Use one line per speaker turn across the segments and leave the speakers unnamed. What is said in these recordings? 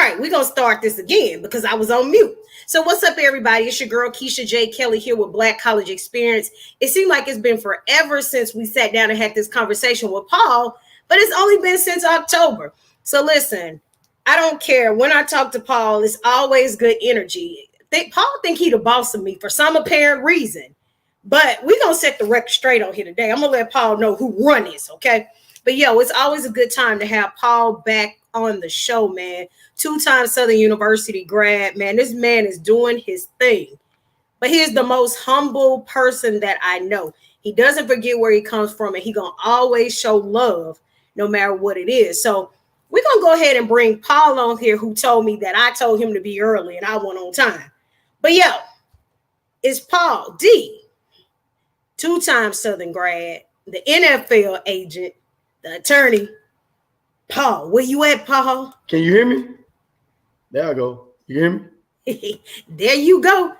right, we're going to start this again because I was on mute. So what's up, everybody? It's your girl, Keisha J. Kelly, here with Black College Experience. It seemed like it's been forever since we sat down and had this conversation with Paul, but it's only been since October. So listen, I don't care. When I talk to Paul, it's always good energy. Paul think he the boss of me for some apparent reason. But we're going to set the record straight on here today. I'm going to let Paul know who run this, okay? But, it's always a good time to have Paul back on the show, man. 2-time Southern University grad, man. This man is doing his thing. But he's the most humble person that I know. He doesn't forget where he comes from, and he's going to always show love no matter what it is. So we're going to go ahead and bring Paul on here, who told me that I told him to be early and I went on time. But, it's Paul D., 2-time Southern grad, the NFL agent, the attorney. Paul, where you at, Paul?
Can you hear me? There I go. You hear
me? There you go.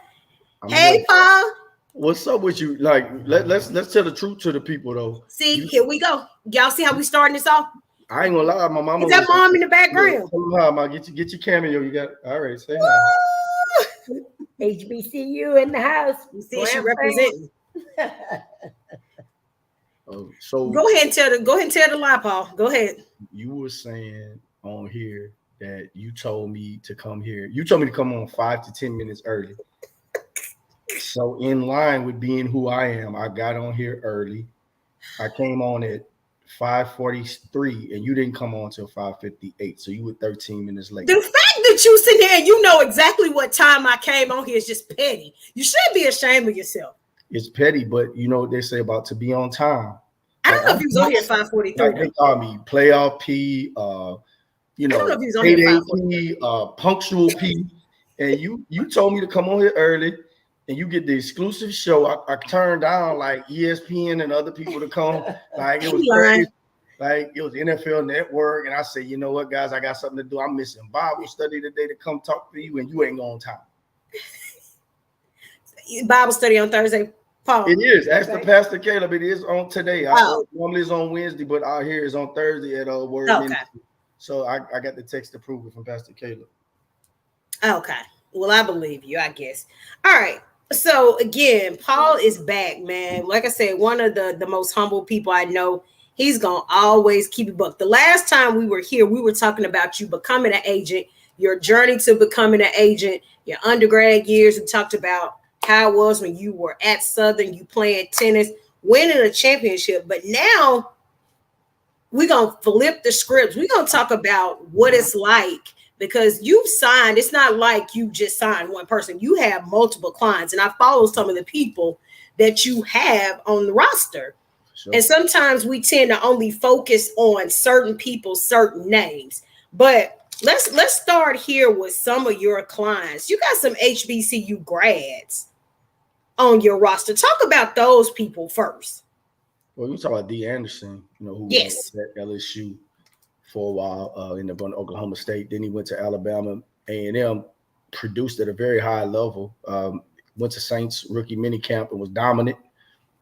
Hey, Paul.
What's up with you? Like, let's tell the truth to the people, though.
See, here we go. Y'all see how we starting this off?
I ain't gonna lie, my mama.
Is that mom in the background?
Hi, ma. Get your cameo. You got all right. Say hi.
HBCU in the house.
You see, she representing.
So
go ahead and tell the lie, Paul. Go ahead.
You were saying on here that you told me to come here. You told me to come on 5 to 10 minutes early. So in line with being who I am, I got on here early. I came on at 5:43, and you didn't come on till 5:58. So you were 13 minutes late.
The fact that you sit there and you know exactly what time I came on here is just petty. You should be ashamed of yourself.
It's petty, but you know what they say about to be on time.
I don't know if he was on here at 5:43.
Like they call me playoff P, payday P, punctual P. And you told me to come on here early, and you get the exclusive show. I turned down like ESPN and other people to come. Like it was crazy. Like it was NFL Network, and I said, you know what, guys, I got something to do. I'm missing Bible study today to come talk to you, and you ain't on time.
Bible study on Thursday. Paul.
It is. Ask the Pastor Caleb. It is on today. Normally it's on Wednesday, but out here is on Thursday at Word Ministry. So I got the text to prove it from Pastor Caleb.
Okay. Well, I believe you, I guess. All right. So again, Paul is back, man. Like I said, one of the most humble people I know. He's gonna always keep it booked. The last time we were here, we were talking about you becoming an agent, your journey to becoming an agent, your undergrad years. We talked about how it was when you were at Southern, you playing tennis, winning a championship. But now we're going to flip the scripts. We're going to talk about what it's like, because you've signed. It's not like you just signed one person. You have multiple clients. And I follow some of the people that you have on the roster. Sure. And sometimes we tend to only focus on certain people, certain names. But let's start here with some of your clients. You got some HBCU grads on your roster. Talk about those people first.
Well, you talk about D. Anderson, who was at LSU for a while, ended up on Oklahoma State. Then he went to Alabama A&M, produced at a very high level. Went to Saints rookie minicamp and was dominant.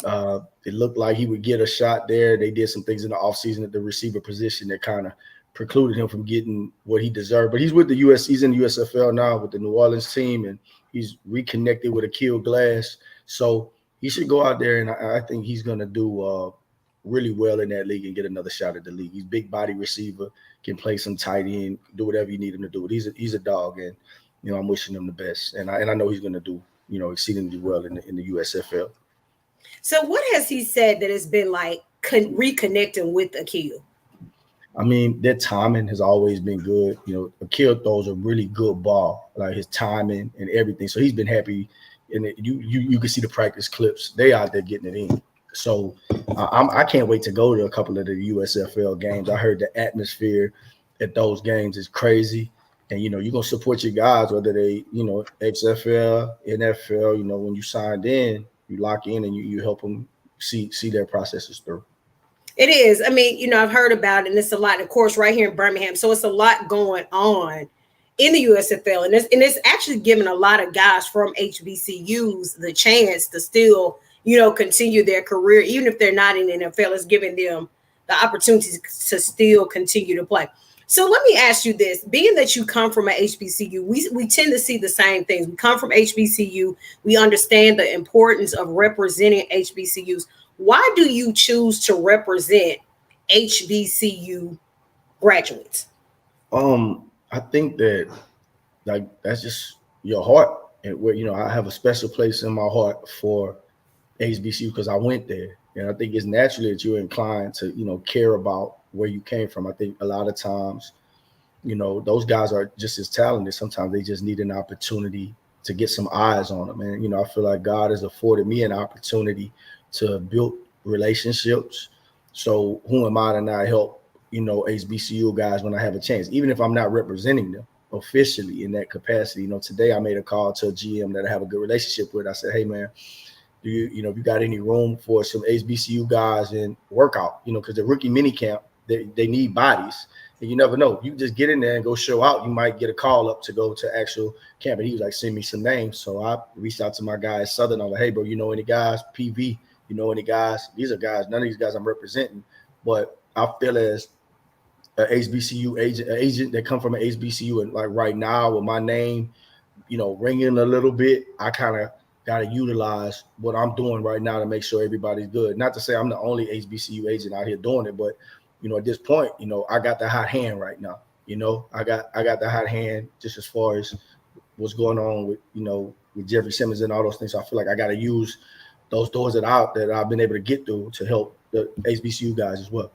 It looked like he would get a shot there. They did some things in the offseason at the receiver position that kind of precluded him from getting what he deserved. But he's with the he's in the USFL now with the New Orleans team, and he's reconnected with Akil Glass. So he should go out there, and I think he's going to do really well in that league and get another shot at the league. He's a big body receiver, can play some tight end, do whatever you need him to do. He's a dog, and I'm wishing him the best. And I know he's going to do exceedingly well in the USFL.
So what has he said that has been like reconnecting with Akil?
I mean, their timing has always been good. Akil throws a really good ball, like his timing and everything. So he's been happy, and you can see the practice clips. They out there getting it in. So I can't wait to go to a couple of the USFL games. I heard the atmosphere at those games is crazy, and you're gonna support your guys, whether they XFL, NFL. When you signed in, you lock in and you help them see their processes through.
It is. I mean, I've heard about it, and it's a lot, of course, right here in Birmingham. So it's a lot going on in the USFL, and it's actually giving a lot of guys from HBCUs the chance to still, continue their career, even if they're not in the NFL. It's giving them the opportunity to still continue to play. So let me ask you this: being that you come from an HBCU, we tend to see the same things. We come from HBCU. We understand the importance of representing HBCUs. Why do you choose to represent HBCU graduates?
I think that like that's just your heart, and where I have a special place in my heart for HBCU because I went there, and I think it's naturally that you're inclined to care about where you came from. I think a lot of times, those guys are just as talented. Sometimes they just need an opportunity to get some eyes on them, and I feel like God has afforded me an opportunity to build relationships. So who am I to not help HBCU guys when I have a chance, even if I'm not representing them officially in that capacity. Today I made a call to a GM that I have a good relationship with. I said, hey man, do if you got any room for some HBCU guys in workout, because the rookie mini camp, they need bodies. And you never know. You just get in there and go show out. You might get a call up to go to actual camp. And he was like, send me some names. So I reached out to my guy at Southern. I'm like, hey, bro, you know any guys? PV, you know any guys? These are guys. None of these guys I'm representing. But I feel as a HBCU agent that come from an HBCU, and like right now with my name, ringing a little bit, I kind of got to utilize what I'm doing right now to make sure everybody's good. Not to say I'm the only HBCU agent out here doing it, but at this point, I got the hot hand right now. I got the hot hand just as far as what's going on with Jeffrey Simmons and all those things. So I feel like I got to use those doors that I've been able to get through to help the HBCU guys as well.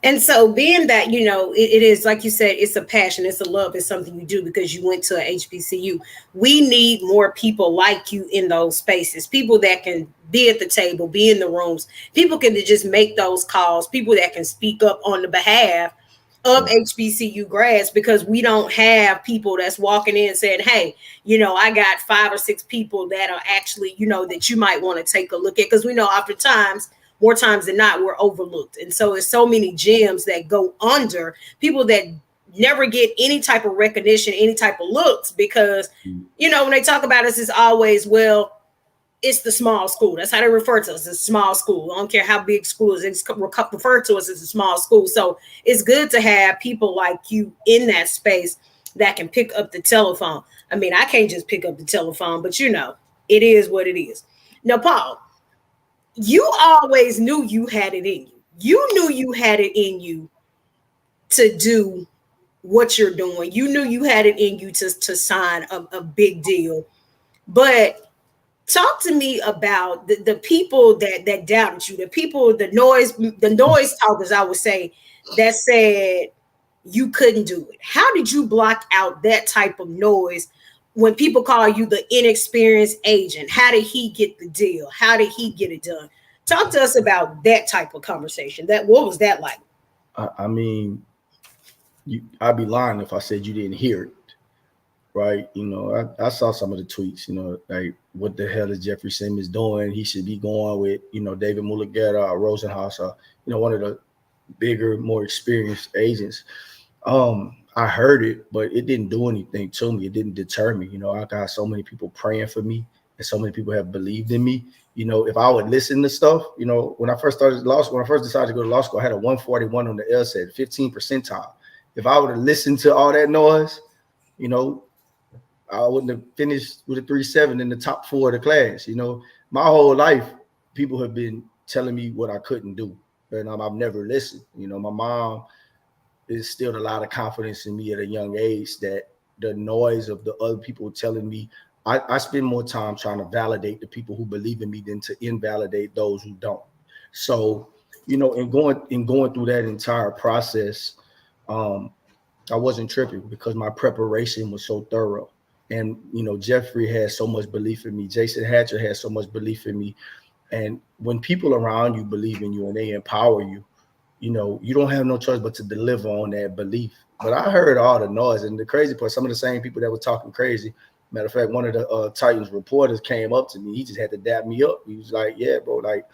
And so, being that, it is, like you said, it's a passion, it's a love, it's something you do because you went to a HBCU. We need more people like you in those spaces, people that can be at the table, be in the rooms, people can just make those calls, people that can speak up on the behalf of HBCU grads, because we don't have people that's walking in saying, hey, I got 5 or 6 people that are actually, that you might want to take a look at, because we know oftentimes, more times than not, we're overlooked. And so there's so many gems that go under, people that never get any type of recognition, any type of looks, because, when they talk about us, it's always, well, it's the small school. That's how they refer to us, as small school. I don't care how big school is, it's referred to us as a small school. So it's good to have people like you in that space that can pick up the telephone. I mean, I can't just pick up the telephone, but it is what it is. Now, Paul, you always knew you had it in you. You knew you had it in you to do what you're doing. You knew you had it in you to sign a big deal. But talk to me about the people that doubted you, the people, the noise talkers, I would say, that said you couldn't do it. How did you block out that type of noise when people call you the inexperienced agent? How did he get the deal? How did he get it done? Talk to us about that type of conversation. What was that like?
I mean, I'd be lying if I said you didn't hear it, right? I saw some of the tweets, like, what the hell is Jeffrey Simmons doing? He should be going with, David Mulugeta or Rosenhaus, or, one of the bigger, more experienced agents. I heard it, but it didn't do anything to me. It didn't deter me. I got so many people praying for me, and so many people have believed in me. If I would listen to stuff, when I first started law school, when I first decided to go to law school, I had a 141 on the LSAT, 15 percentile. If I would have listened to all that noise, I wouldn't have finished with a 3.7 in the top 4 of the class. My whole life, people have been telling me what I couldn't do, and I've never listened. My mom instilled a lot of confidence in me at a young age, that the noise of the other people telling me, I spend more time trying to validate the people who believe in me than to invalidate those who don't. So, in going through that entire process, I wasn't tripping because my preparation was so thorough. And, Jeffrey had so much belief in me. Jason Hatcher had so much belief in me. And when people around you believe in you and they empower you, you don't have no choice but to deliver on that belief. But I heard all the noise, and the crazy part, some of the same people that were talking crazy. Matter of fact, one of the Titans reporters came up to me. He just had to dap me up. He was like, yeah, bro. Like,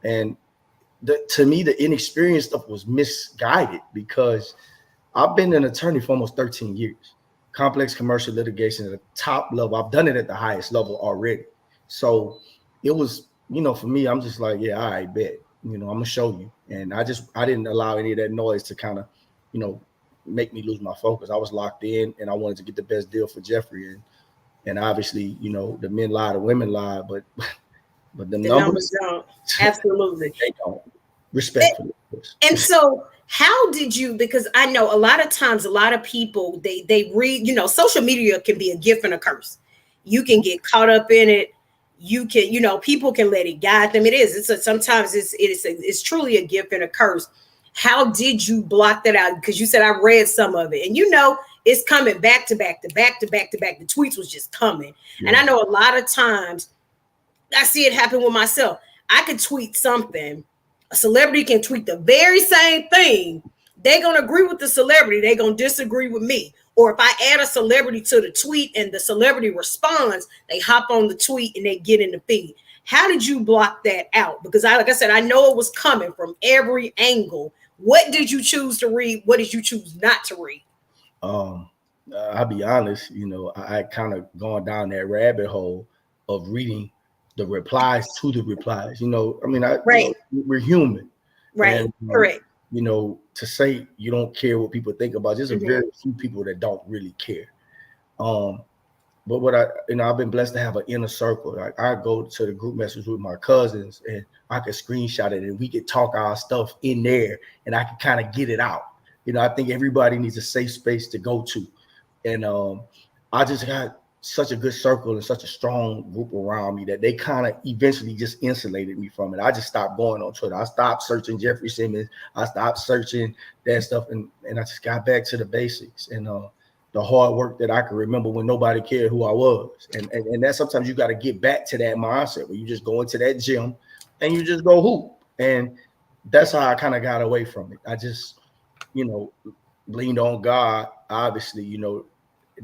and to me, the inexperienced stuff was misguided, because I've been an attorney for almost 13 years. Complex commercial litigation at the top level. I've done it at the highest level already. So it was, for me, I'm just like, yeah, I bet. I'm gonna show you. And I didn't allow any of that noise to kind of, make me lose my focus. I was locked in, and I wanted to get the best deal for Jeffrey. And obviously, the men lie, the women lie, but the numbers
don't. Absolutely.
They don't. Respectfully.
And so how did you, because I know a lot of times, a lot of people, they read, social media can be a gift and a curse. You can get caught up in it. You can, people can let it guide them. Sometimes it's truly a gift and a curse. How did you block that out? Because you said I read some of it, and it's coming back to back to back to back to back. The tweets was just coming. Yeah. And I know a lot of times I see it happen with myself. I could tweet something. A celebrity can tweet the very same thing. They're going to agree with the celebrity. They're going to disagree with me. Or if I add a celebrity to the tweet and the celebrity responds, they hop on the tweet and they get in the feed. How did you block that out? Because like I said, I know it was coming from every angle. What did you choose to read? What did you choose not to read?
I'll be honest, I kind of gone down that rabbit hole of reading the replies to the replies.
Right.
We're human.
Right.
And,
correct.
To say you don't care what people think about, there's a very few people that don't really care. But what I've been blessed to have an inner circle. Like I go to the group message with my cousins and I could screenshot it and we could talk our stuff in there and I could kind of get it out. I think everybody needs a safe space to go to. And I just got such a good circle and such a strong group around me that they kind of eventually just insulated me from it. I just stopped going on Twitter. I stopped searching Jeffrey Simmons. I stopped searching that stuff. And I just got back to the basics and the hard work that I could remember when nobody cared who I was. And that sometimes you got to get back to that mindset where you just go into that gym and you just go hoop. And that's how I kind of got away from it. I just, leaned on God, obviously,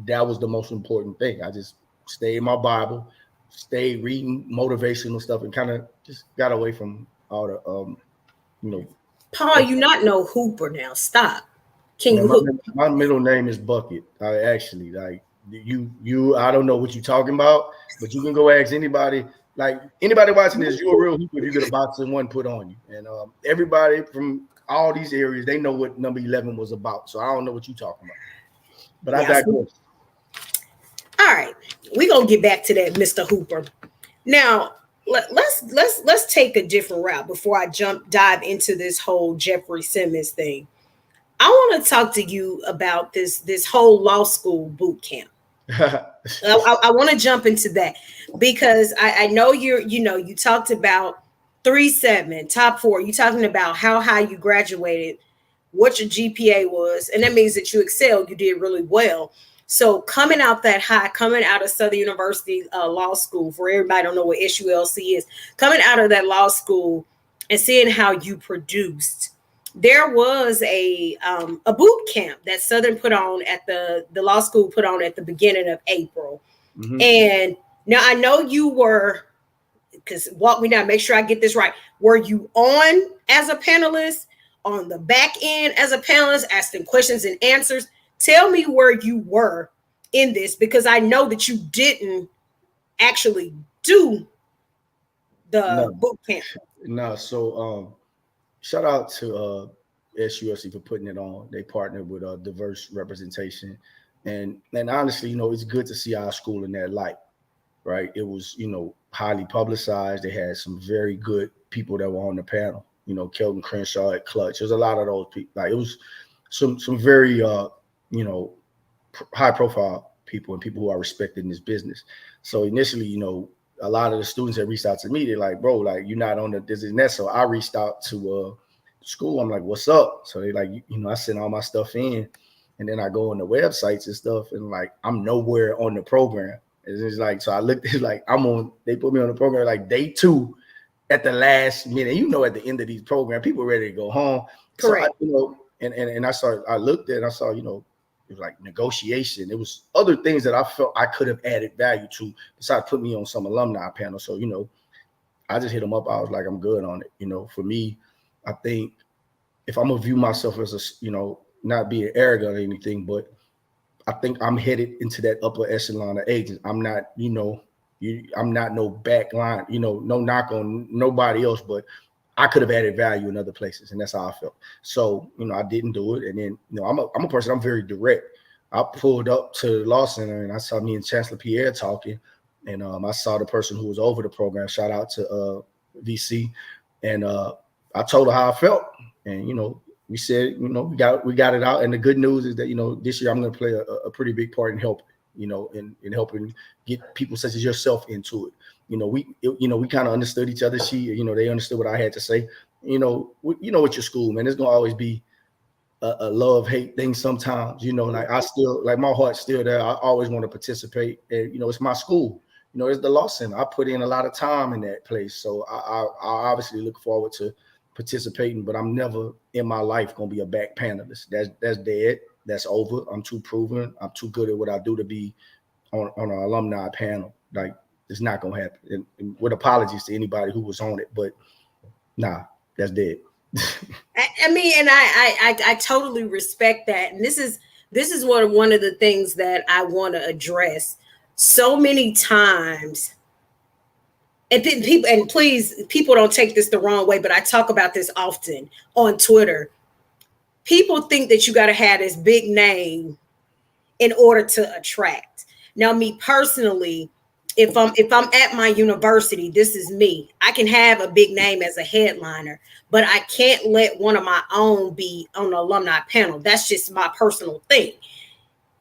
that was the most important thing. I just stayed in my Bible, stayed reading motivational stuff, and kind of just got away from all the,
Paul, you not know Hooper now. Stop. Can you hoop?
My middle name is Bucket. I actually like you. I don't know what you're talking about, but you can go ask anybody. Like anybody watching this, you're a real hooper if you get a box and one put on you. And everybody from all these areas, they know what number 11 was about. So I don't know what you're talking about. But I digress.
All right, we're gonna get back to that, Mr. Hooper. Now, let's take a different route before I dive into this whole Jeffrey Simmons thing. I want to talk to you about this whole law school boot camp. I want to jump into that because I know you talked about 3.7, top 4. You're talking about how high you graduated, what your GPA was, and that means that you excelled. You did really well. So coming out that high, coming out of Southern University Law School, for everybody don't know what SULC is, coming out of that law school and seeing how you produced, there was a boot camp that Southern put on at the law school put on at the beginning of April. Mm-hmm. And now I know you were, because walk me down, make sure I get this right. Were you on as a panelist, on the back end as a panelist, asking questions and answers? Tell me where you were in this, because I know that you didn't actually do the boot camp.
No, so shout out to SUSC for putting it on. They partnered with diverse representation. And honestly, it's good to see our school in that light, right? It was, highly publicized. They had some very good people that were on the panel. Kelton Crenshaw at Clutch. There's a lot of those people. Like it was some very high profile people and people who are respected in this business. So initially, a lot of the students that reached out to me, they're like, bro, like you're not on the this and that. So I reached out to school. I'm like, what's up? So they like, I send all my stuff in and then I go on the websites and stuff. And like, I'm nowhere on the program. It's like, so I looked, it's like, they put me on the program like day 2 at the last minute. At the end of these programs, people ready to go home.
Correct.
So I looked at it and I saw, it was like negotiation. It was other things that I felt I could have added value to besides put me on some alumni panel. So, I just hit them up. I was like, I'm good on it. For me, I think if I'm gonna view myself as not being arrogant or anything, but I think I'm headed into that upper echelon of agents. I'm not, I'm not no back line, no knock on nobody else, but I could have added value in other places, and that's how I felt. So, I didn't do it. And then, I'm a person, I'm very direct. I pulled up to the law center and I saw me and Chancellor Pierre talking, and I saw the person who was over the program. Shout out to VC, and I told her how I felt, and we said, we got it out. And the good news is that this year I'm going to play a pretty big part in helping, in helping get people such as yourself into it. We kind of understood each other. They understood what I had to say. With your school, man, it's gonna always be a love-hate thing sometimes. Like I still, like my heart's still there. I always want to participate, and it's my school. It's the law center. I put in a lot of time in that place, so I obviously look forward to participating. But I'm never in my life gonna be a back panelist. That's dead. That's over. I'm too proven. I'm too good at what I do to be on an alumni panel. Like, it's not gonna happen. And with apologies to anybody who was on it, but nah, that's dead.
I mean, and I totally respect that. And this is one of the things that I want to address. So many times, and please, people don't take this the wrong way, but I talk about this often on Twitter. People think that you got to have this big name in order to attract. Now, me personally, if I'm at my university, this is me. I can have a big name as a headliner, but I can't let one of my own be on the alumni panel. That's just my personal thing.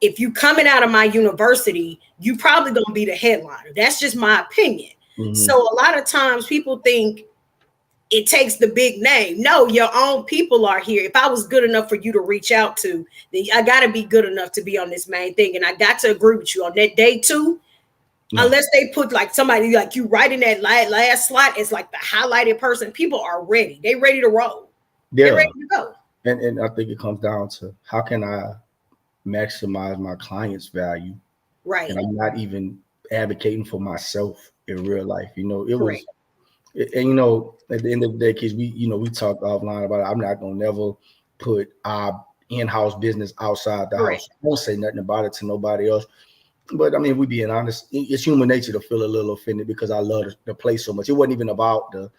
If you coming out of my university, you probably gonna be the headliner. That's just my opinion. Mm-hmm. So a lot of times people think it takes the big name. No, your own people are here. If I was good enough for you to reach out to, then I got to be good enough to be on this main thing. And I got to agree with you on that day too. No. Unless they put like somebody like you right in that last slot as like the highlighted person, people are ready. They ready to roll. Yeah. They're ready to go.
And I think it comes down to how can I maximize my client's value?
Right.
And I'm not even advocating for myself in real life. It
Correct.
was, and at the end of the day, kids, we talked offline about it. I'm not gonna never put our in-house business outside the house. I won't say nothing about it to nobody else. But I mean, we being honest, it's human nature to feel a little offended because I love the place so much. It wasn't even about the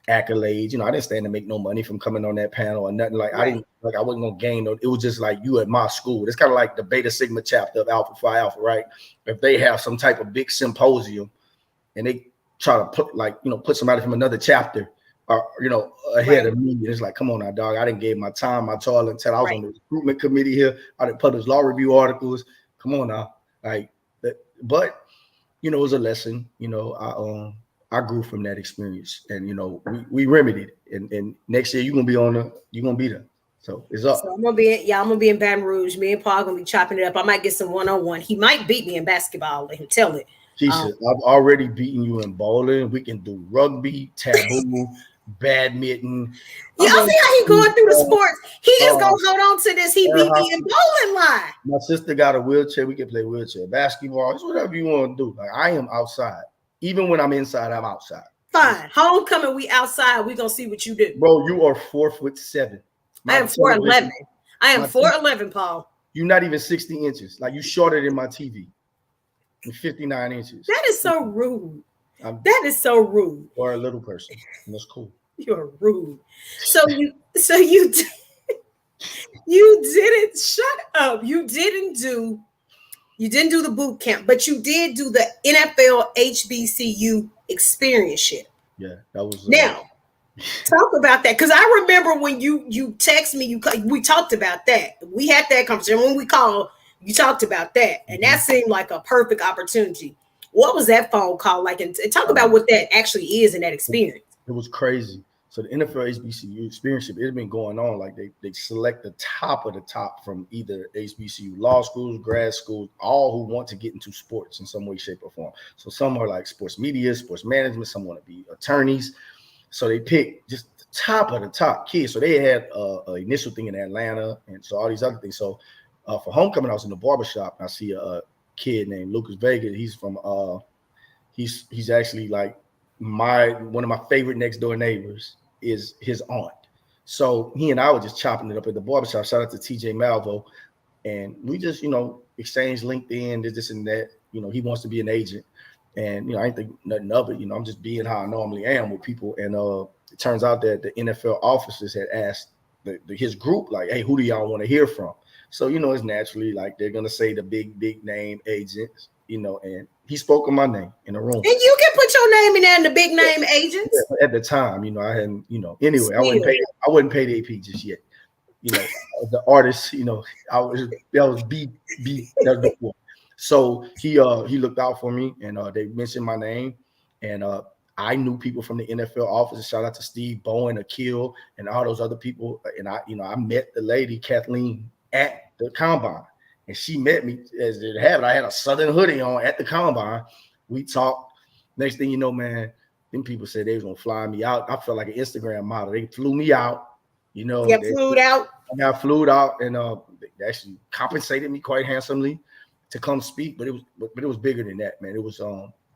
accolades. I didn't stand to make no money from coming on that panel or nothing. Like I wasn't gonna gain. It was just like you at my school. It's kind of like the Beta Sigma chapter of Alpha Phi Alpha, right? If they have some type of big symposium and they try to put somebody from another chapter ahead of me, and it's like, come on now, dog. I didn't give my time, my toil, until I was on the recruitment committee here. I didn't publish law review articles. Come on now, like. But it was a lesson. I grew from that experience, and we remedied it. And next year you're gonna be there. So it's up.
So I'm gonna be in Baton Rouge. Me and Paul gonna be chopping it up. I might get some one-on-one. He might beat me in basketball. Let him tell it.
Jesus, I've already beaten you in bowling. We can do rugby, taboo, badminton.
Y'all see how he going through the sports? He is gonna hold on to this. He beat me in bowling line.
My sister got a wheelchair. We can play wheelchair basketball. It's whatever you want to do. Like, I am outside. Even when I'm inside, I'm outside.
Fine. Homecoming, we outside. We gonna see what you do.
Bro, you are 4'7".
I am 4'11". I am 4'11", Paul.
You're not even 60 inches. Like, you shorter than my TV. You're 59 inches.
That is so rude. That is so rude.
Or a little person. And that's cool.
You're rude. So you didn't shut up. You didn't do the boot camp, but you did do the NFL HBCU experience-ship.
Yeah, that was
now. Talk about that, because I remember when you text me, we talked about that. We had that conversation when we called. You talked about that, and that seemed like a perfect opportunity. What was that phone call like? And talk about what that actually is in that experience.
It was crazy. So the NFL HBCU experience, it's been going on. Like they select the top of the top from either HBCU law schools, grad schools, all who want to get into sports in some way, shape, or form. So some are like sports media, sports management. Some want to be attorneys. So they pick just the top of the top kids. So they had an initial thing in Atlanta, and so all these other things. So for homecoming, I was in the barbershop, and I see a kid named Lucas Vega. He's from he's actually like one of my favorite next door neighbors is his aunt. So he and I were just chopping it up at the barbershop. Shout out to TJ Malvo. And we just, exchanged LinkedIn, this and that. He wants to be an agent. And I ain't think nothing of it. I'm just being how I normally am with people. And it turns out that the NFL officers had asked his group, like, hey, who do y'all want to hear from? So, it's naturally like they're gonna say the big name agents, and he spoke in my name in the room.
And you can put your name in there in the big name agents.
Yeah, at the time, I hadn't, anyway, still. I wasn't paid AP just yet. The artist, that was before. So he looked out for me, and they mentioned my name, and I knew people from the NFL office. Shout out to Steve Bowen, Akil, and all those other people. And I met the lady Kathleen at the combine, and she met me. As it happened, I had a Southern hoodie on at the combine. We talked. Next thing you know, man, then people said they was gonna fly me out. I felt like an Instagram model. They flew me out.
Flew out.
I got flew out, and they actually compensated me quite handsomely to come speak. But it was bigger than that, man. It was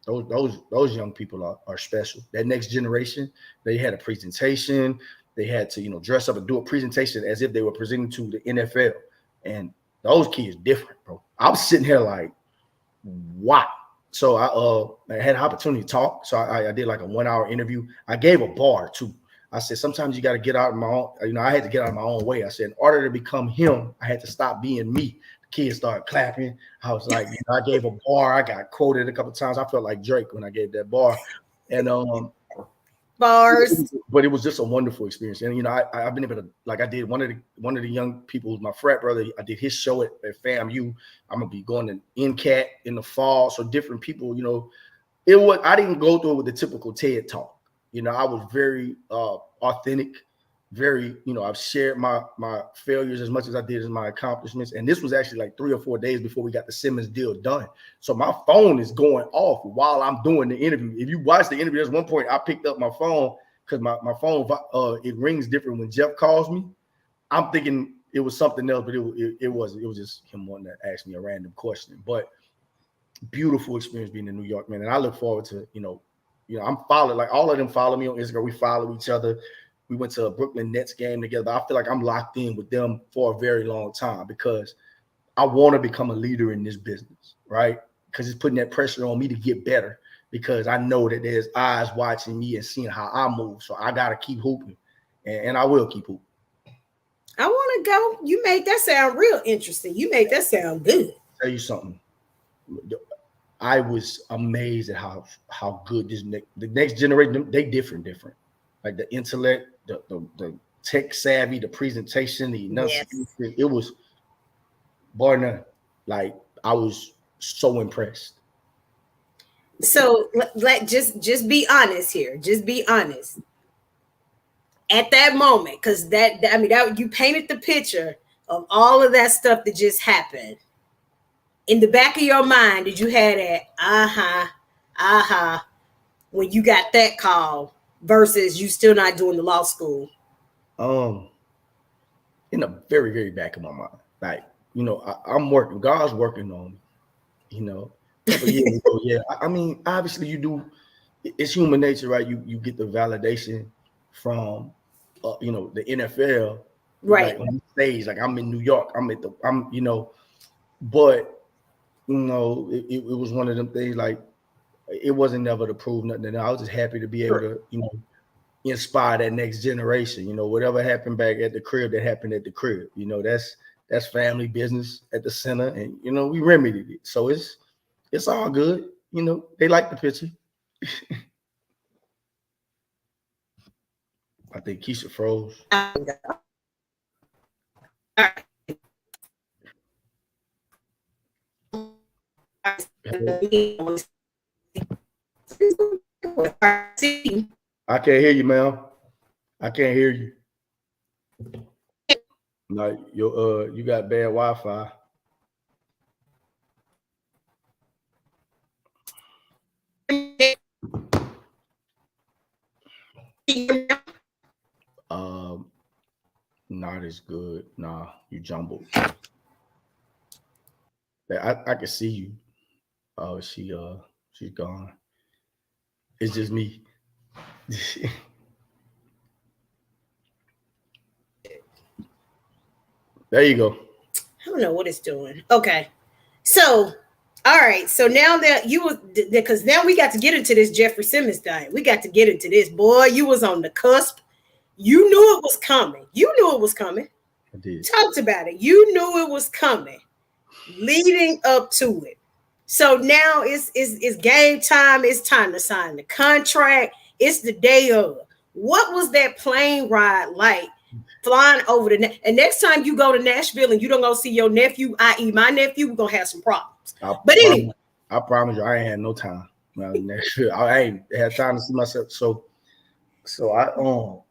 those young people are special. That next generation, they had a presentation. They had to dress up and do a presentation as if they were presenting to the NFL. And those kids different, bro. I was sitting here like, wow. So I had an opportunity to talk. So I did like a 1 hour interview. I gave a bar too. I said, sometimes you got to get out of my own, I had to get out of my own way. I said, in order to become him, I had to stop being me. The kids started clapping. I was like, I gave a bar. I got quoted a couple of times. I felt like Drake when I gave that bar. And
bars.
But it was just a wonderful experience. And I've been able to, like, I did one of the young people who's my frat brother. I did his show at FAMU. I'm gonna be going to NCAT in the fall. So different people, I didn't go through it with the typical TED talk. I was very authentic, very, I've shared my failures as much as I did as my accomplishments. And this was actually like 3 or 4 days before we got the Simmons deal done. So my phone is going off while I'm doing the interview. If you watch the interview, there's one point I picked up my phone because my phone, it rings different when Jeff calls me. I'm thinking it was something else, but it wasn't. It was just him wanting to ask me a random question. But beautiful experience being in New York, man. And I look forward to, I'm followed, like all of them follow me on Instagram. We follow each other. We went to a Brooklyn Nets game together. I feel like I'm locked in with them for a very long time because I want to become a leader in this business, right? Because it's putting that pressure on me to get better because I know that there's eyes watching me and seeing how I move. So I got to keep hooping, and I will keep hooping.
I want to go. You made that sound real interesting. You made that sound good.
I'll tell you something. I was amazed at how good the next generation, they different. Like the intellect, the tech savvy, the presentation, the enunciation. Yes. It was bar none. Like I was so impressed.
So just be honest here. Just be honest. At that moment, because that you painted the picture of all of that stuff that just happened. In the back of your mind, did you have that when you got that call versus you still not doing the law school?
In the very, very back of my mind, like I'm working. God's working on me. Yeah. I mean, obviously, you do. It's human nature, right? You get the validation from, the NFL,
right?
Like on stage, like I'm in New York. But. It was one of them things like it wasn't never to prove nothing. And I was just happy to be able to, inspire that next generation. Whatever happened back at the crib, that happened at the crib. That's family business at the center, and we remedied it. So it's all good. They like the picture. I think Keisha froze. I can't hear you, ma'am. I can't hear you. No, you got bad Wi-Fi. Not as good. Nah, you jumbled. I can see you. Oh, she's gone. It's just me. There you go.
I don't know what it's doing. Okay. So All right, so now that you was, because now we got to get into this Jeffrey Simmons thing. We got to get into this, boy. You was on the cusp. You knew it was coming. You knew it was coming.
I did.
Talked about it. You knew it was coming, leading up to it. So now it's game time. It's time to sign the contract. It's the day of. What was that plane ride like? Flying over and next time you go to Nashville and you don't go see your nephew, i.e., my nephew, we're gonna have some problems. But anyway,
I promise you, I ain't had no time. I ain't had time to see myself. So I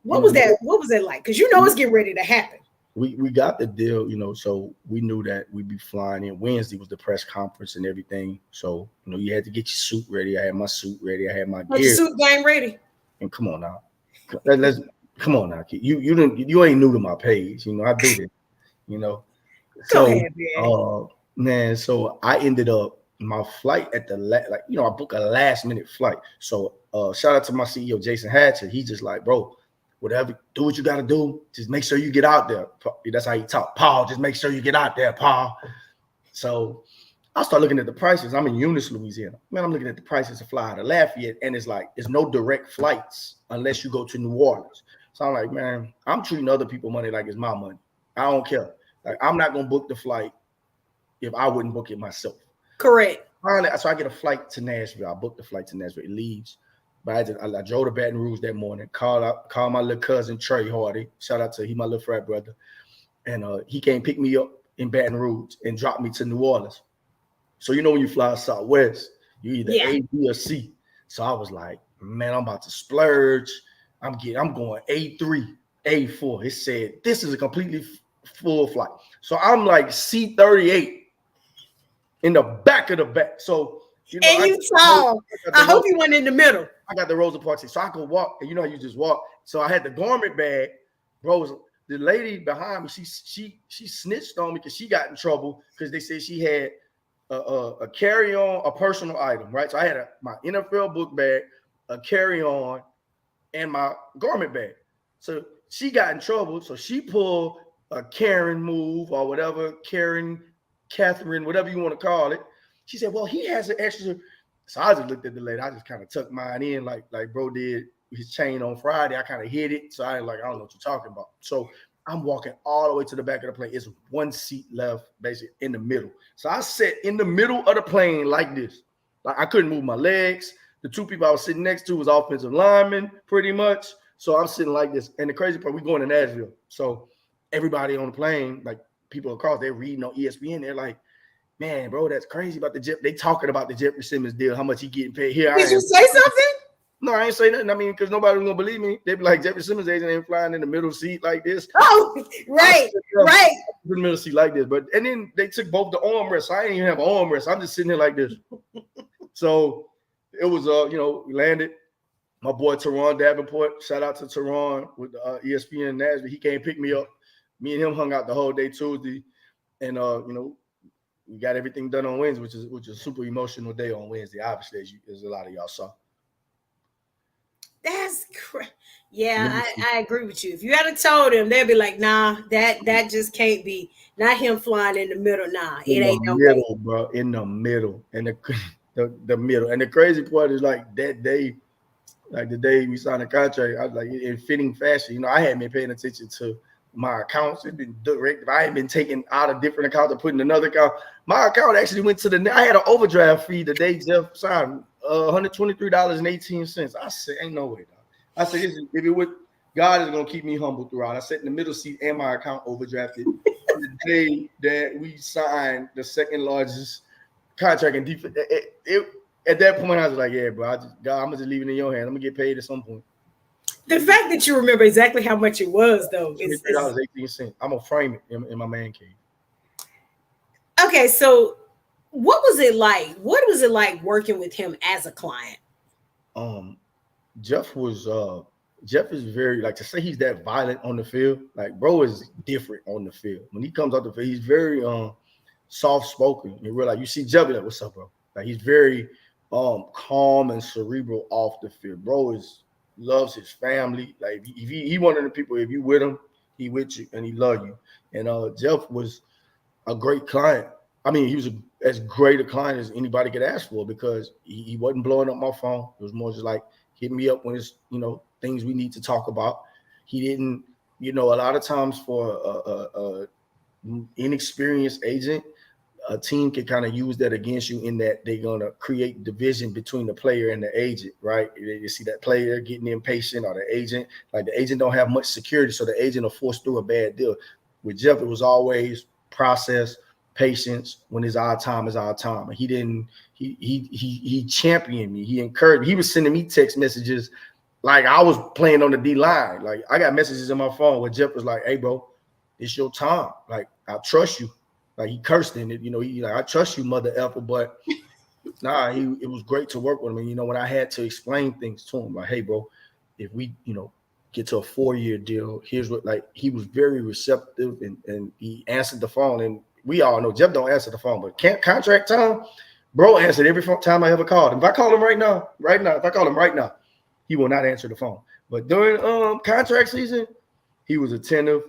what was that? What was it like? Because you know it's getting ready to happen.
We got the deal, so we knew that we'd be flying in. Wednesday was the press conference and everything. So you had to get your suit ready. I had my suit ready. I had my gear.
Suit game ready.
And come on now, come on now, kid. You ain't new to my page. I do this.
Go ahead, man.
Man, so I ended up my flight at the I booked a last minute flight. So shout out to my CEO Jason Hatcher. He's just like, bro, whatever, do what you got to do. Just make sure you get out there. That's how he talk. Paul, just make sure you get out there, Paul. So I start looking at the prices. I'm in Eunice, Louisiana. Man, I'm looking at the prices to fly out of Lafayette, and it's like there's no direct flights unless you go to New Orleans. So I'm like, man, I'm treating other people money like it's my money. I don't care. Like, I'm not gonna book the flight if I wouldn't book it myself.
Correct.
So I get a flight to Nashville. I booked the flight to Nashville. It leaves. But I drove to Baton Rouge that morning. Called my little cousin Trey Hardy. Shout out to he, my little frat brother. And he came pick me up in Baton Rouge and dropped me to New Orleans. So when you fly Southwest, you either A, B, or C. So I was like, man, I'm about to splurge. I'm going A3, A4. It said this is a completely full flight. So I'm like C38 in the back of the back. So
I hope you went in the middle.
I got the Rosa Parks, so I could walk, and you just walk. So I had the garment bag, bro. The lady behind me, she snitched on me because she got in trouble because they said she had a carry-on, a personal item, right? So I had my NFL book bag, a carry-on, and my garment bag. So she got in trouble. So she pulled a Karen move or whatever, Catherine, whatever you want to call it. She said, well, he has an extra. So I just looked at the lady. I just kind of tucked mine in like bro did his chain on Friday. I kind of hit it. So I don't know what you're talking about. So I'm walking all the way to the back of the plane. It's one seat left, basically in the middle. So I sat in the middle of the plane like this. Like I couldn't move my legs. The two people I was sitting next to was offensive linemen, pretty much. So I'm sitting like this. And the crazy part, we're going to Nashville. So everybody on the plane, like people across, they're reading on ESPN. They're like, man, bro, that's crazy about the Jeff. They talking about the Jeffrey Simmons deal, how much he getting paid. Here
Did you say something?
No, I ain't say nothing. I mean, because nobody was gonna believe me. They'd be like, Jeffrey Simmons agent ain't flying in the middle seat like this.
Oh, right.
In the middle seat like this. And then they took both the armrests. I ain't even have an armrest. I'm just sitting here like this. So it was we landed. My boy Teron Davenport, shout out to Teron with ESPN Nashville. He came pick me up. Me and him hung out the whole day Tuesday. And we got everything done on Wednesday, which is a super emotional day on Wednesday, obviously, as a lot of y'all saw.
That's crazy. Yeah, I agree with you. If you had told him, they'd be like, nah, that just can't be. Not him flying in the middle. Nah, it ain't no
middle, bro. In the middle. And the middle. And the crazy part is like that day, like the day we signed the contract, I was like in fitting fashion. I hadn't been paying attention to my accounts. It's been direct. I ain't been taking out of different accounts and putting another account. My account actually went to I had an overdraft fee the day Jeff signed, $123.18. I said, ain't no way, dog. I said, if it would, God is gonna keep me humble throughout. I sat in the middle seat and my account overdrafted the day that we signed the second largest contract in defense. At that point, I was like, yeah, bro, God, I'm gonna just leave it in your hands. I'm gonna get paid at some point.
The fact that you remember exactly how much it was, though, is
$3.18. I'm gonna frame it in my man cave.
Okay, so what was it like? What was it like working with him as a client?
Jeff is very, like, to say he's that violent on the field, like, bro is different on the field. When he comes out the field, he's very soft spoken. You realize, you see Jeff, like, what's up, bro? Like, he's very calm and cerebral off the field. Bro loves his family. Like, if he one of the people, if you with him, he with you and he love you. And Jeff was a great client. I mean, he was as great a client as anybody could ask for, because he wasn't blowing up my phone. It was more just like hit me up when it's, things we need to talk about. He didn't, a lot of times for a inexperienced agent, a team can kind of use that against you, in that they're going to create division between the player and the agent, right? You see that player getting impatient, or the agent don't have much security, so the agent will force through a bad deal. With Jeff, it was always process, patience. When it's our time, is our time. And he championed me. He encouraged me. He was sending me text messages like I was playing on the D line. Like, I got messages in my phone where Jeff was like, "Hey, bro, it's your time. Like, I trust you." Like, he cursed in it, he like, "I trust you, mother effer," but nah, it was great to work with him. And, when I had to explain things to him, like, "Hey, bro, if we, get to a 4-year deal, here's what," like, he was very receptive, and he answered the phone. And we all know Jeff don't answer the phone, but contract time, bro answered every time I ever called him. If I call him right now, he will not answer the phone. But during contract season, he was attentive.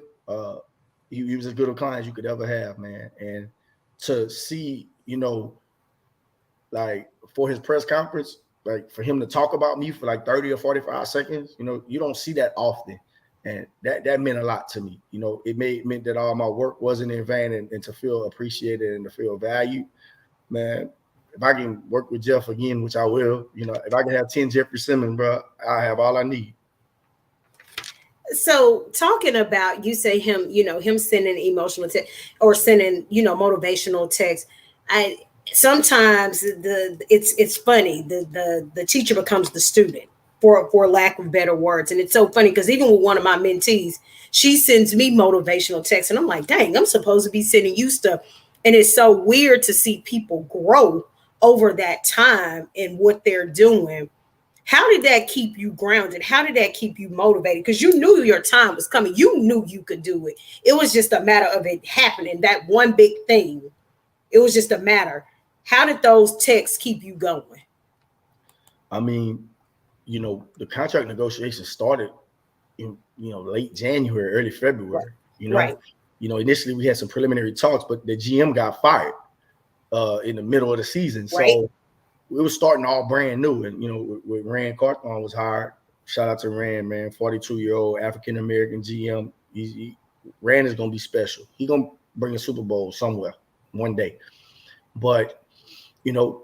He was as good a client as you could ever have, man. And to see, like, for his press conference, like, for him to talk about me for like 30 or 45 seconds, you don't see that often. And that meant a lot to me. It meant that all my work wasn't in vain, and to feel appreciated and to feel valued, man. If I can work with Jeff again, which I will, if I can have 10 Jeffrey Simmons, bro, I have all I need.
So talking about, you say him, him sending emotional text or sending, motivational text. Sometimes it's funny. The teacher becomes the student, for lack of better words. And it's so funny because even with one of my mentees, she sends me motivational texts, and I'm like, dang, I'm supposed to be sending you stuff. And it's so weird to see people grow over that time and what they're doing. How did that keep you grounded? How did that keep you motivated? Because you knew your time was coming. You knew you could do it. It was just a matter of it happening. That one big thing. It was just a matter. How did those texts keep you going?
I mean, the contract negotiations started in, late January, early February.
Right.
Initially we had some preliminary talks, but the GM got fired in the middle of the season.
Right.
So it was starting all brand new. And, with Rand Carthon was hired. Shout out to Rand, man, 42-year-old African-American GM. Rand is going to be special. He's going to bring a Super Bowl somewhere one day. But,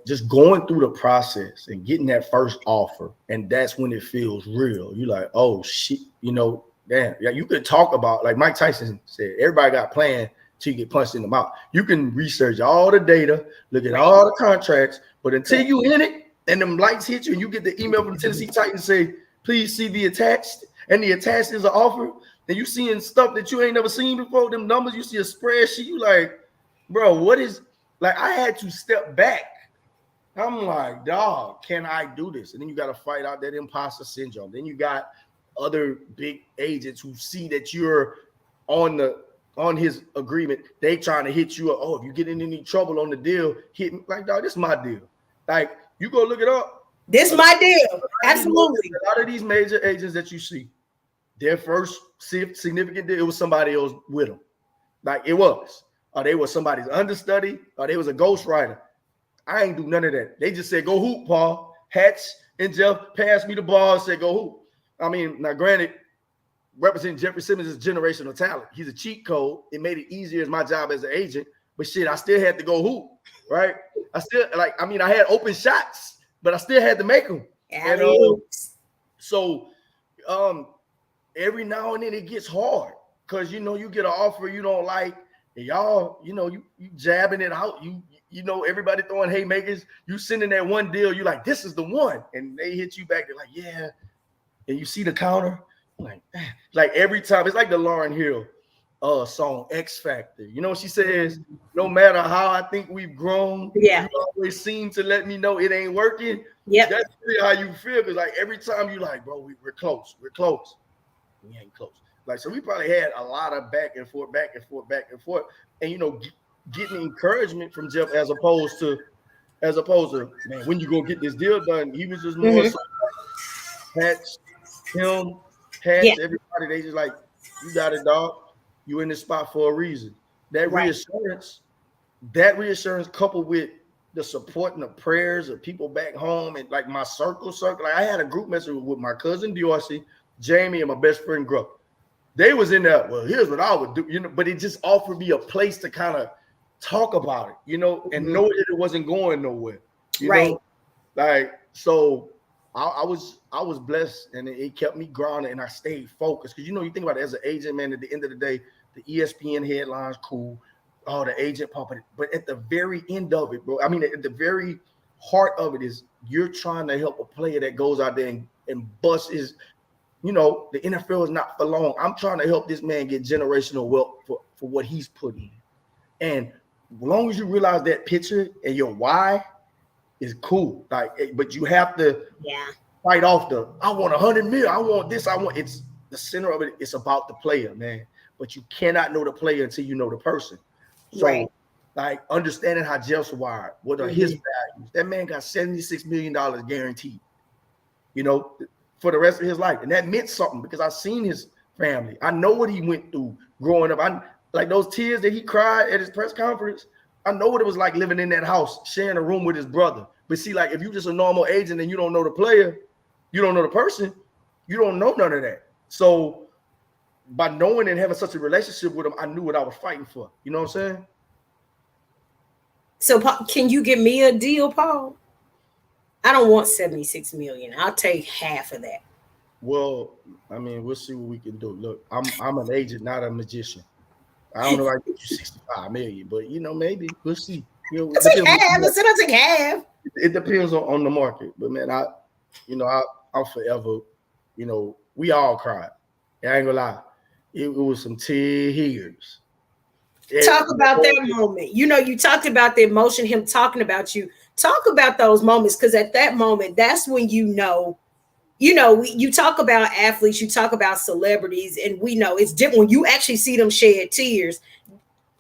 just going through the process and getting that first offer, and that's when it feels real. You're like, oh, shit, damn. Yeah, you could talk about, like Mike Tyson said, everybody got planned till you get punched in the mouth. You can research all the data, look at all the contracts, but until you in it and them lights hit you and you get the email from the Tennessee Titans say, please see the attached, and the attached is an offer, and you seeing stuff that you ain't never seen before, them numbers, you see a spreadsheet, you like, bro, what is, like, I had to step back. I'm like, dog, can I do this? And then you got to fight out that imposter syndrome. Then you got other big agents who see that you're on his agreement. They trying to hit you up. Oh, if you get in any trouble on the deal, hit me. Like, dog, this is my deal. Like, you go look it up.
This is my deal. Absolutely.
A lot of these major agents that you see, their first significant deal, it was somebody else with them. Like, it was. Or they were somebody's understudy, or they was a ghostwriter. I ain't do none of that. They just said, go hoop, Paul. Hatch and Jeff passed me the ball and said, go hoop. I mean, now granted, representing Jeffrey Simmons is generational talent. He's a cheat code. It made it easier as my job as an agent. But shit, I still had to go hoop, right? I had open shots, but I still had to make them. So every now and then it gets hard because, you get an offer you don't like, and y'all, you jabbing it out. Everybody throwing haymakers. You sending that one deal, you like, this is the one. And they hit you back. They're like, yeah. And you see the counter. Like every time, it's like the Lauryn Hill song X Factor. She says, no matter how I think we've grown, you always seem to let me know it ain't working. Yeah, that's really how you feel. Because like every time you like, bro, we're close. We ain't close. Like, so we probably had a lot of back and forth. And getting encouragement from Jeff as opposed to, man, when you gonna get this deal done? He was just more everybody, they just like, you got it, dog. You in this spot for a reason. That reassurance that reassurance coupled with the support and the prayers of people back home and like my circle. Like I had a group message with my cousin DeRousselle, Jamie, and my best friend Gruff. They was in there. Well, here's what I would do, but it just offered me a place to kind of talk about it, and know that it wasn't going nowhere. You know, like so. I was blessed, and it kept me grounded, and I stayed focused. Because you think about it as an agent, man. At the end of the day, the ESPN headlines cool, all the agent pumping it, but at the very end of it, bro. I mean, at the very heart of it is you're trying to help a player that goes out there and busts his. The NFL is not for long. I'm trying to help this man get generational wealth for what he's put in, and as long as you realize that picture and your why. Is cool, but you have to fight off I want 100 million, I want this, it's the center of it. It's about the player, man. But you cannot know the player until you know the person. So, understanding how Jeff's wired, what are his values? That man got $76 million guaranteed, for the rest of his life, and that meant something because I seen his family. I know what he went through growing up. I like those tears that he cried at his press conference. I know what it was like living in that house, sharing a room with his brother. But see, like if you just a normal agent and you don't know the player, you don't know the person, you don't know none of that. So by knowing and having such a relationship with him, I knew what I was fighting for. You know what I'm saying?
So can you give me a deal, Paul? I don't want 76 million. I'll take half of that.
Well, I mean, we'll see what we can do. Look, I'm an agent, not a magician. I don't know if I get you 65 million, but maybe we'll see.
I'll take half. I said I'll take half.
It depends on the market, but man, I'm forever. We all cried. I ain't gonna lie, it was some tears.
Talk about that moment. You talked about the emotion, him talking about you. Talk about those moments, because at that moment, that's when you talk about athletes, you talk about celebrities, and we know it's different when you actually see them shed tears.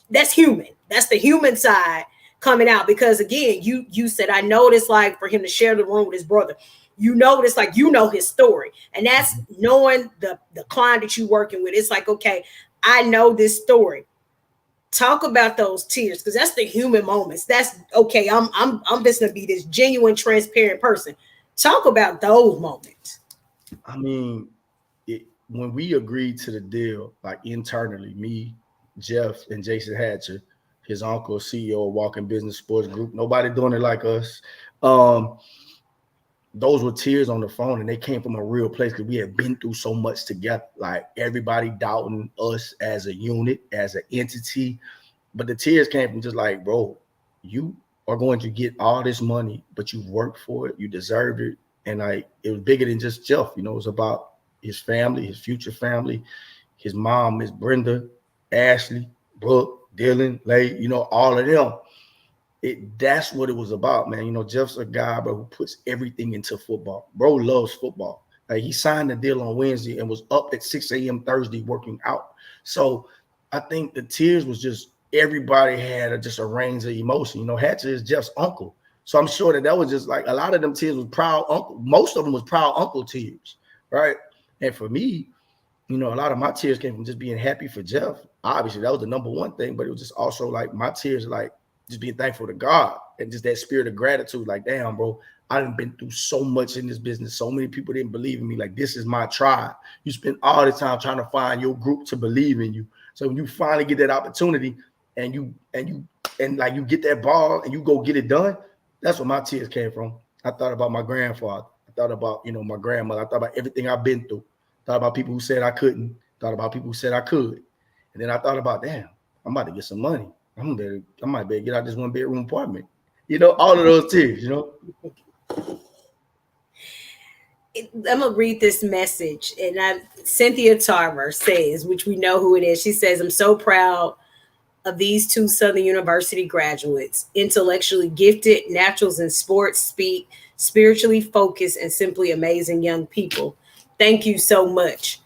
That's human. That's the human side coming out. Because again, you said, I know what it's like for him to share the room with his brother. You know what it's like. His story, and that's knowing the client that you're working with. It's like, okay, I know this story. Talk about those tears, because that's the human moments. That's okay. I'm just gonna be this genuine, transparent person. Talk about those moments.
I mean, when we agreed to the deal, like internally, me, Jeff, and Jason Hatcher, his uncle, CEO of Walking Business Sports Group, nobody doing it like us. Those were tears on the phone, and they came from a real place because we had been through so much together. Like everybody doubting us as a unit, as an entity. But the tears came from just like, bro, you are going to get all this money, but you've worked for it, you deserve it. And like it was bigger than just Jeff, it was about his family, his future family, his mom, Miss Brenda, Ashley, Brooke, Dylan, Lay, all of them. That's what it was about, man. Jeff's a guy, bro, who puts everything into football. Bro loves football. Like he signed the deal on Wednesday and was up at 6 a.m. Thursday working out. So I think the tears was just everybody had just a range of emotion. Hatcher is Jeff's uncle. So I'm sure that was just like a lot of them tears was proud uncle. Most of them was proud uncle tears, right? And for me, a lot of my tears came from just being happy for Jeff. Obviously, that was the number one thing, but it was just also like my tears, like just being thankful to God and just that spirit of gratitude. Like, damn, bro, I done been through so much in this business. So many people didn't believe in me. Like, this is my tribe. You spend all the time trying to find your group to believe in you. So when you finally get that opportunity and you get that ball and you go get it done, that's where my tears came from. I thought about my grandfather. I thought about, my grandmother. I thought about everything I've been through. Thought about people who said I couldn't. Thought about people who said I could. And then I thought about, damn, I'm about to get some money. I might better get out this 1-bedroom apartment. All of those tears,
I'm going to read this message. And Cynthia Tarver says, which we know who it is. She says, I'm so proud of these two Southern University graduates, intellectually gifted, naturals in sports, speak, spiritually focused, and simply amazing young people. Thank you so much.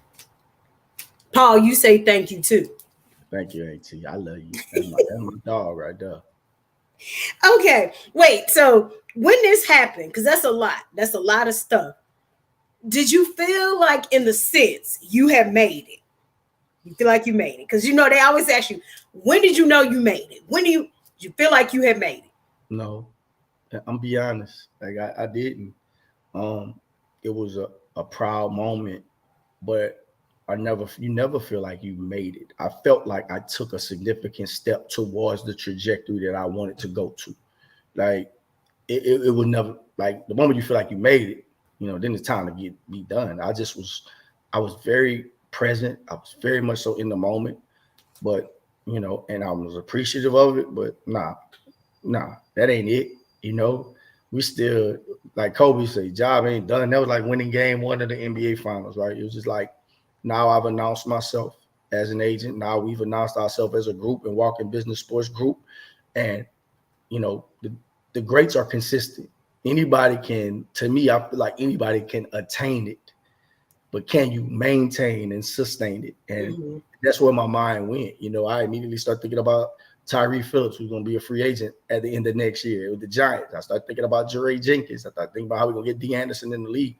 Paul, you say thank you too.
Thank you, AT. I love you. That's my dog right there.
Okay, wait. So when this happened, because that's a lot of stuff. Did you feel like, in the sense, you have made it? You feel like you made it? Because they always ask you, when did you know you made it? When do you Did you feel like you had made it?
No, I'm be honest. Like I didn't. It was a proud moment, but you never feel like you made it. I felt like I took a significant step towards the trajectory that I wanted to go to. Like it was never like the moment you feel like you made it, then it's time to be done. I was very present. I was very much so in the moment, but and I was appreciative of it, but nah, that ain't it. We still, like Kobe said, job ain't done. That was like winning game 1 of the NBA finals, right? It was just like, now I've announced myself as an agent. Now we've announced ourselves as a group and Walking Business Sports Group. And, the greats are consistent. Anybody can, to me, I feel like anybody can attain it, but can you maintain and sustain it? And that's where my mind went. I immediately start thinking about Tyree Phillips, who's going to be a free agent at the end of next year with the Giants. I started thinking about Jeray Jenkins. I started thinking about how we're going to get D. Anderson in the league.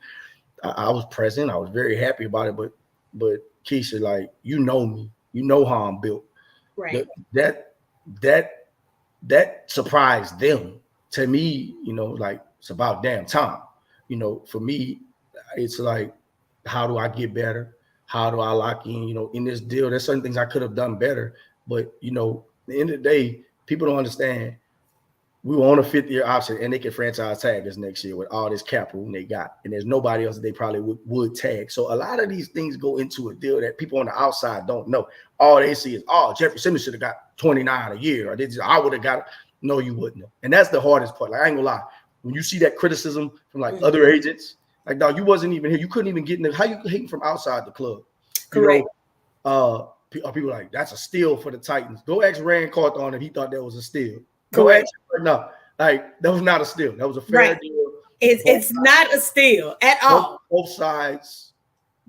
I was present. I was very happy about it. But Keisha, like, you know me. You know how I'm built.
Right.
That surprised them. To me, like, it's about damn time. For me, it's like, how do I get better? How do I lock in? In this deal, there's certain things I could have done better. But, at the end of the day, people don't understand. We were on a 5th-year option, and they can franchise tag us next year with all this cap room they got. And there's nobody else that they probably would tag. So a lot of these things go into a deal that people on the outside don't know. All they see is, Jeffrey Simmons should have got 29 a year, or I would have got it. No, you wouldn't have. And that's the hardest part. Like, I ain't gonna lie. When you see that criticism from like other agents, like, dog, you wasn't even here. You couldn't even get in how you hating from outside the club.
Correct.
People like, that's a steal for the Titans. Go ask Rand Carthon if he thought that was a steal.
Correct.
No, like, that was not a steal. That was a fair deal.
It's not a steal at all.
Both sides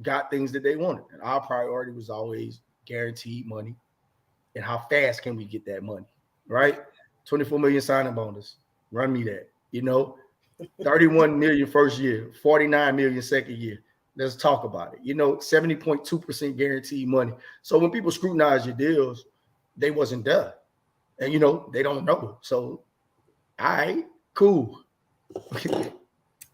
got things that they wanted. And our priority was always guaranteed money. And how fast can we get that money? Right? 24 million signing bonus. Run me that. 31 million first year, 49 million second year. Let's talk about it. 70.2% guaranteed money. So when people scrutinize your deals, they wasn't done. And they don't know. So, all right, cool.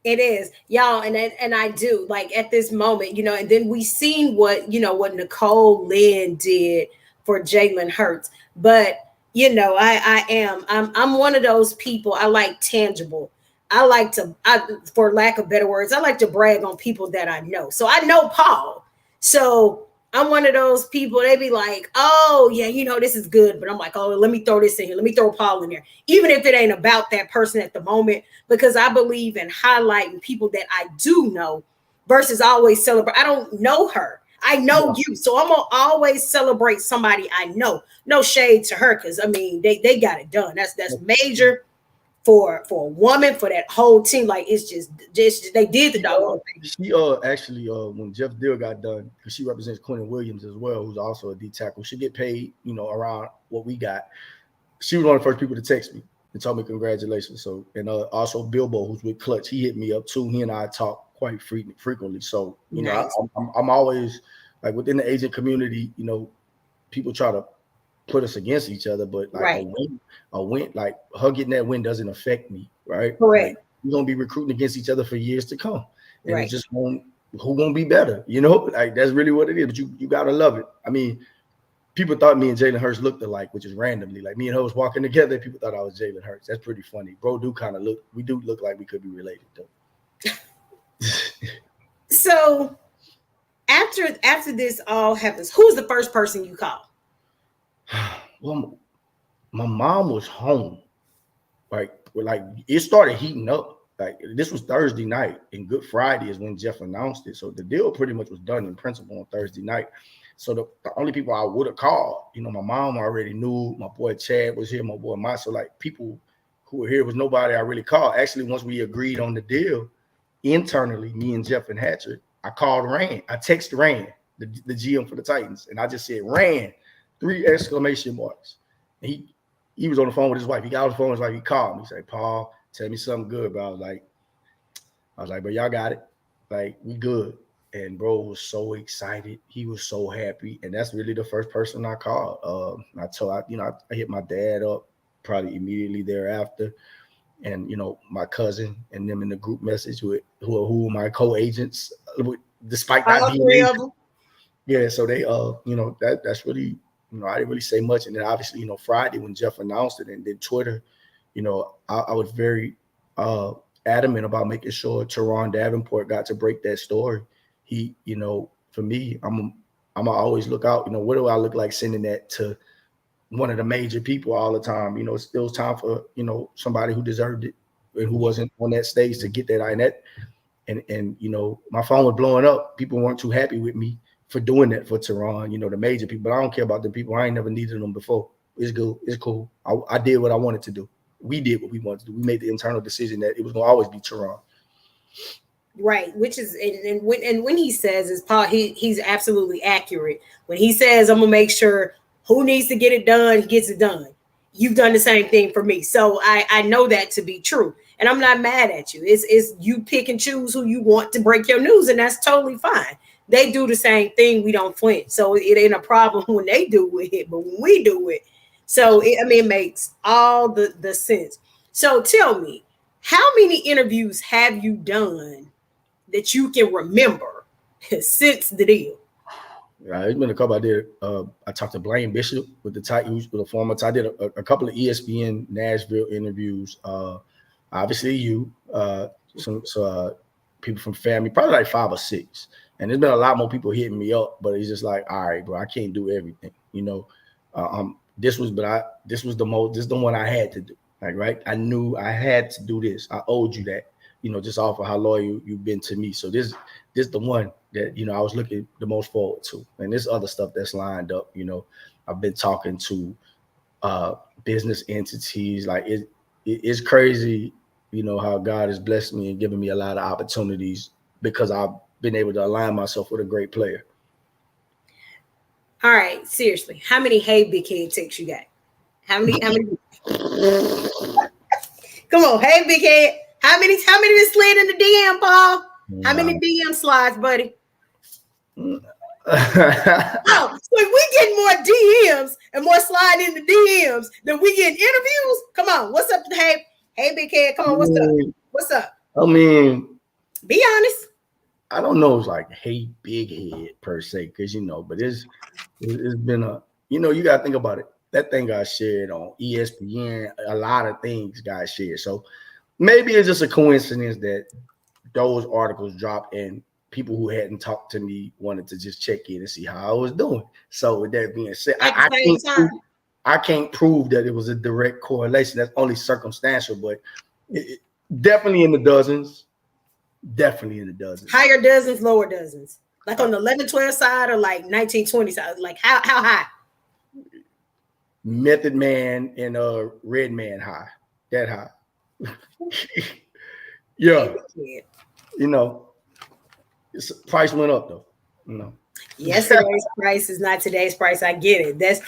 It is, y'all, and I do, like, at this moment, and then we seen what Nicole Lynn did for Jalen Hurts. But I'm one of those people. I like tangible. For lack of better words, I like to brag on people that I know. So I know Paul. So I'm one of those people. They be like, oh yeah, this is good. But I'm like, oh, let me throw this in here. Let me throw Paul in there. Even if it ain't about that person at the moment, because I believe in highlighting people that I do know versus always celebrate. I don't know her. I know you. So I'm going to always celebrate somebody I know. No shade to her, because, I mean, they got it done. That's major for a woman, for that whole team. Like, it's just they did the doggone thing.
She actually when Jeff Dill got done, because she represents Quentin Williams as well, who's also a D tackle. She get paid, around what we got. She was one of the first people to text me and tell me congratulations. So, and also Bilbo, who's with Clutch, he hit me up too. He and I talk quite frequently. So,
nice.
I'm always, like, within the agent community, people try to put us against each other, but like a win, like her getting that win doesn't affect me, right?
Correct.
Like, we're gonna be recruiting against each other for years to come, and it's just who won't be better, Like, that's really what it is. But you gotta love it. I mean, people thought me and Jalen Hurts looked alike, which is randomly. Like, me and her was walking together, people thought I was Jalen Hurts. That's pretty funny. Bro, we do look like we could be related though.
So after this all happens, who's the first person you call?
Well, my mom was home. Like it started heating up. Like, this was Thursday night, and Good Friday is when Jeff announced it. So the deal pretty much was done in principle on Thursday night. So the only people I would have called, my mom already knew. My boy Chad was here. My boy Mike. So, like, people who were here was nobody I really called. Actually, once we agreed on the deal internally, me and Jeff and Hatcher, I called Rand. I texted Rand, the GM for the Titans, and I just said, Rand, 3 exclamation marks. And he was on the phone with his wife. He got on the phone with his wife. He called me. He said, Paul, tell me something good. But I was like, but y'all got it. Like, we good. And bro was so excited. He was so happy. And that's really the first person I called. I hit my dad up. probably immediately thereafter. And my cousin and them in the group message who are my co-agents, despite not
All
being
three
agents.
of them.
Yeah, so they that's really, I didn't really say much. And then obviously, Friday when Jeff announced it and then Twitter, I was very adamant about making sure Teron Davenport got to break that story. He, for me, I'm gonna always look out, what do I look like sending that to one of the major people all the time? It was time for, somebody who deserved it and who wasn't on that stage to get that. And my phone was blowing up. People weren't too happy with me for doing that for Teron, the major people. But I don't care about the people. I ain't never needed them before. It's good. It's cool. I did what I wanted to do. We did what we wanted to do. We made the internal decision that it was going to always be Teron.
Right, which is and when he says is Paul, he's absolutely accurate. When he says I'm gonna make sure who needs to get it done, he gets it done. You've done the same thing for me. So I know that to be true. And I'm not mad at you. It's you pick and choose who you want to break your news, and that's totally fine. They do the same thing. We don't flinch. So it ain't a problem when they do it, but when we do it. So it makes all the sense. So tell me, how many interviews have you done that you can remember since the deal?
It's been a couple. I talked to Blaine Bishop with the Titans, with the former. I did a couple of ESPN Nashville interviews. Obviously, some people from family, probably like 5 or 6. And there's been a lot more people hitting me up, but it's just like, all right, bro, I can't do everything. This was the one I had to do. Like, right, I knew I had to do this. I owed you that. Just off of how loyal you've been to me. So this the one that, I was looking the most forward to. And there's other stuff that's lined up. I've been talking to business entities. Like it's crazy, how God has blessed me and given me a lot of opportunities because I've been able to align myself with a great player.
All right, seriously, how many Hey Big Head texts you got? How many? Come on, Hey Big Head. How many been slid in the DM, Paul? How many DM slides, buddy? Oh, so we getting more DMs and more sliding in the DMs than we get interviews. Come on, what's up? Hey Big Head, come on, what's up? What's up?
I mean,
be honest.
I don't know. It's like Hey Big Head per se, because but it's been a you got to think about it. That thing got shared on ESPN. A lot of things got shared. So maybe it's just a coincidence that those articles dropped and people who hadn't talked to me wanted to just check in and see how I was doing. So with that being said, I can't prove that it was a direct correlation. That's only circumstantial, but it definitely in the dozens. Definitely in the dozens.
Higher dozens, lower dozens. Like on the 11-12 side or like 19-20 side. Like how high?
Method Man and Red Man high. That high. Yeah. Price went up though.
Yesterday's price is not today's price. I get it. It's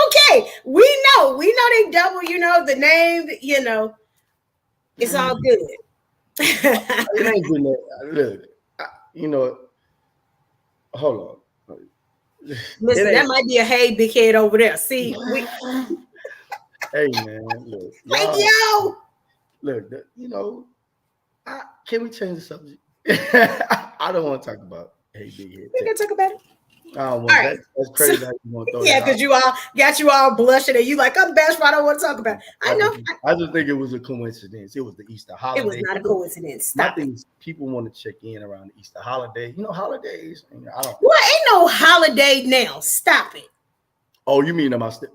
okay. We know they double, the name, it's all good.
It ain't good. Look, hold on.
Listen, that might be a Hey Big Head over there. See,
hey man, look.
Like yo.
Look, can we change the subject? I don't want to talk about Hey Big Head.
We can talk about it.
I don't want that. That's crazy. So, you want to throw
because you all got you all blushing and you like, I'm bashful. I don't want to talk about it. I know.
I just think it was a coincidence. It was the Easter holiday.
It was not a coincidence. Stop it.
People want to check in around the Easter holiday. Holidays. I don't.
Well, ain't no holiday now. Stop it.
Oh, you mean about
it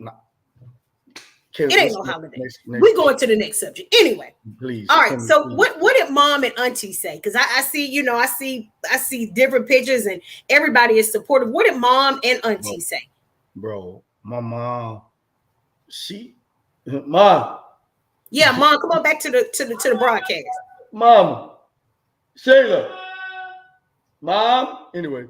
ain't no holiday. We're going to the next subject. Anyway.
Please.
All right. So what did mom and auntie say? Because I see, I see different pictures and everybody is supportive. What did mom and auntie say?
Bro, my mom, mom.
Yeah, mom, come on back to the broadcast.
Mom, Shayla. Mom. Anyway.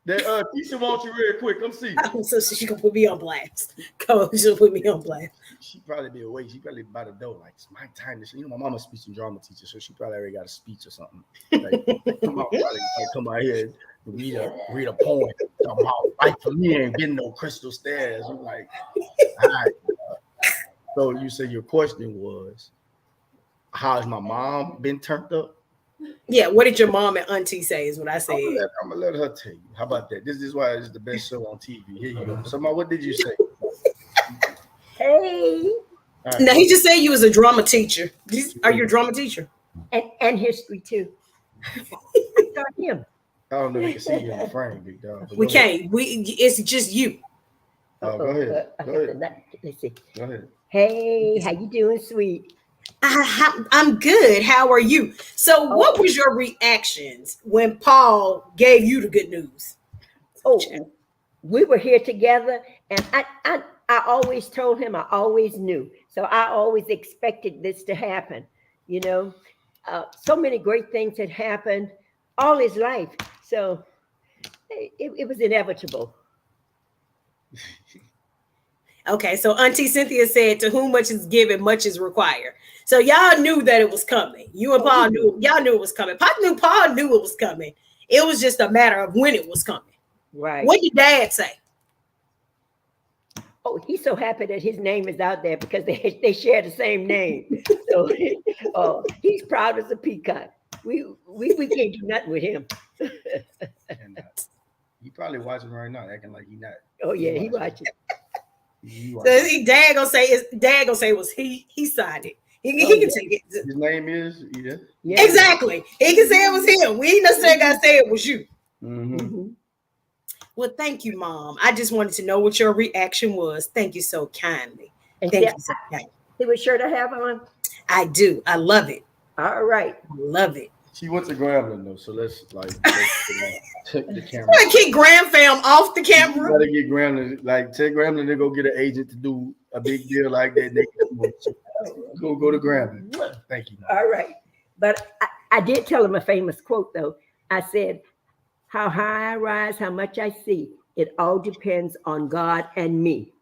That Keisha wants you real quick. Come see.
So she gonna put me on blast. Come on, she'll put me on blast.
She probably be away. She probably by the door. Like, it's my time to. My mama's speech and drama teacher, so she probably already got a speech or something. Like, come out here and read a poem. Talking about fight for me and getting no crystal stairs. I'm like, all right. So you say your question was, how has my mom been turned up?
Yeah, what did your mom and auntie say is what I said.
I'm gonna let her tell you. How about that? This is why it's the best show on TV. Here you go. So, what did you say?
Hey.
Right,
now, he just said you was a drama teacher. Are you a drama teacher?
And history, too. Him.
I don't know if you can see you in the frame, big dog.
We can't. It's just you.
Go ahead.
Let's see.
Go ahead.
Hey, how you doing, sweet?
I'm good. How are you? So, what was your reactions when Paul gave you the good news?
Oh, we were here together, and I always told him, I always knew. So I always expected this to happen. You know, so many great things had happened all his life. So it was inevitable.
Okay, so Auntie Cynthia said, to whom much is given, much is required. So y'all knew that it was coming. You and Paul knew, y'all knew it was coming. Paul knew it was coming. It was just a matter of when it was coming.
Right.
What did Dad say?
Oh, he's so happy that his name is out there because they share the same name. So he's proud as a peacock. We can't do nothing with him.
And, he probably watching right now, acting like he not.
Oh yeah, he watching.
So Dad gonna say it was he signed it. He can take it.
His name is
Yeah.
Exactly. He can say it was him. We ain't necessarily gotta say it was you.
Mm-hmm.
Well, thank you, Mom. I just wanted to know what your reaction was. Thank you so kindly.
And
thank you so kindly.
He was sure to have on.
I do. I love it.
All right.
I love it.
She went to Grambling though, so let's take the camera.
I kick Grand Fam off the camera.
You gotta get Grambling, tell Grambling to go get an agent to do a big deal like that. Go to Grambling. Thank you, Mom.
All right. But I did tell him a famous quote though. I said, how high I rise, how much I see, it all depends on God and me.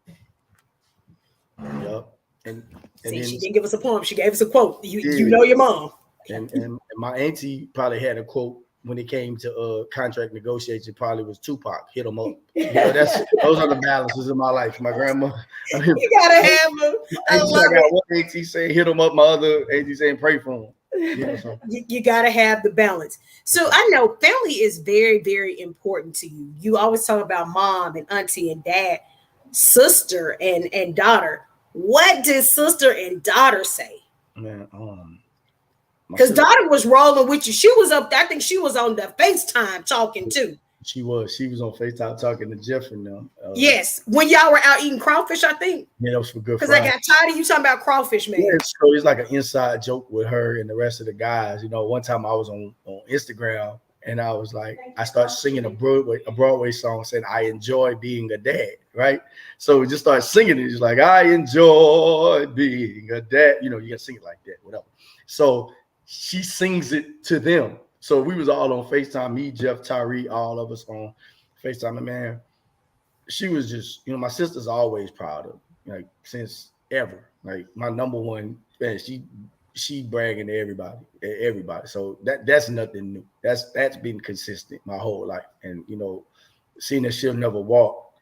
Yep. And
see, she didn't give us a poem. She gave us a quote. You know your mom.
And my auntie probably had a quote when it came to contract negotiation. Probably was Tupac. Hit them up. You know, those are the balances in my life. My grandma.
You gotta have them. I love it.
One auntie saying hit them up. My other auntie saying pray for them.
You gotta have the balance. So I know family is very, very important to you. You always talk about mom and auntie and dad, sister and daughter. What did sister and daughter say?
Man,
because daughter was rolling with you. She was up there. I think she was on the FaceTime talking too.
She was on FaceTime talking to Jeff and them.
Yes, when y'all were out eating crawfish, I think.
Yeah, that was for good.
Because I got tired of you talking about crawfish, man.
Yeah, so it's like an inside joke with her and the rest of the guys. You know, one time I was on Instagram and I was like, I started singing a Broadway song saying, I enjoy being a dad, right? So we just started singing it. It's like, I enjoy being a dad. You know, you can sing it like that, whatever. So she sings it to them. So we was all on FaceTime, me, Jeff, Tyree, all of us on FaceTime. And man, she was just, you know, my sister's always proud of me, like since ever. Like my number one fan, she bragging to everybody. So that's nothing new. That's been consistent my whole life. And you know, seeing that she'll never walk,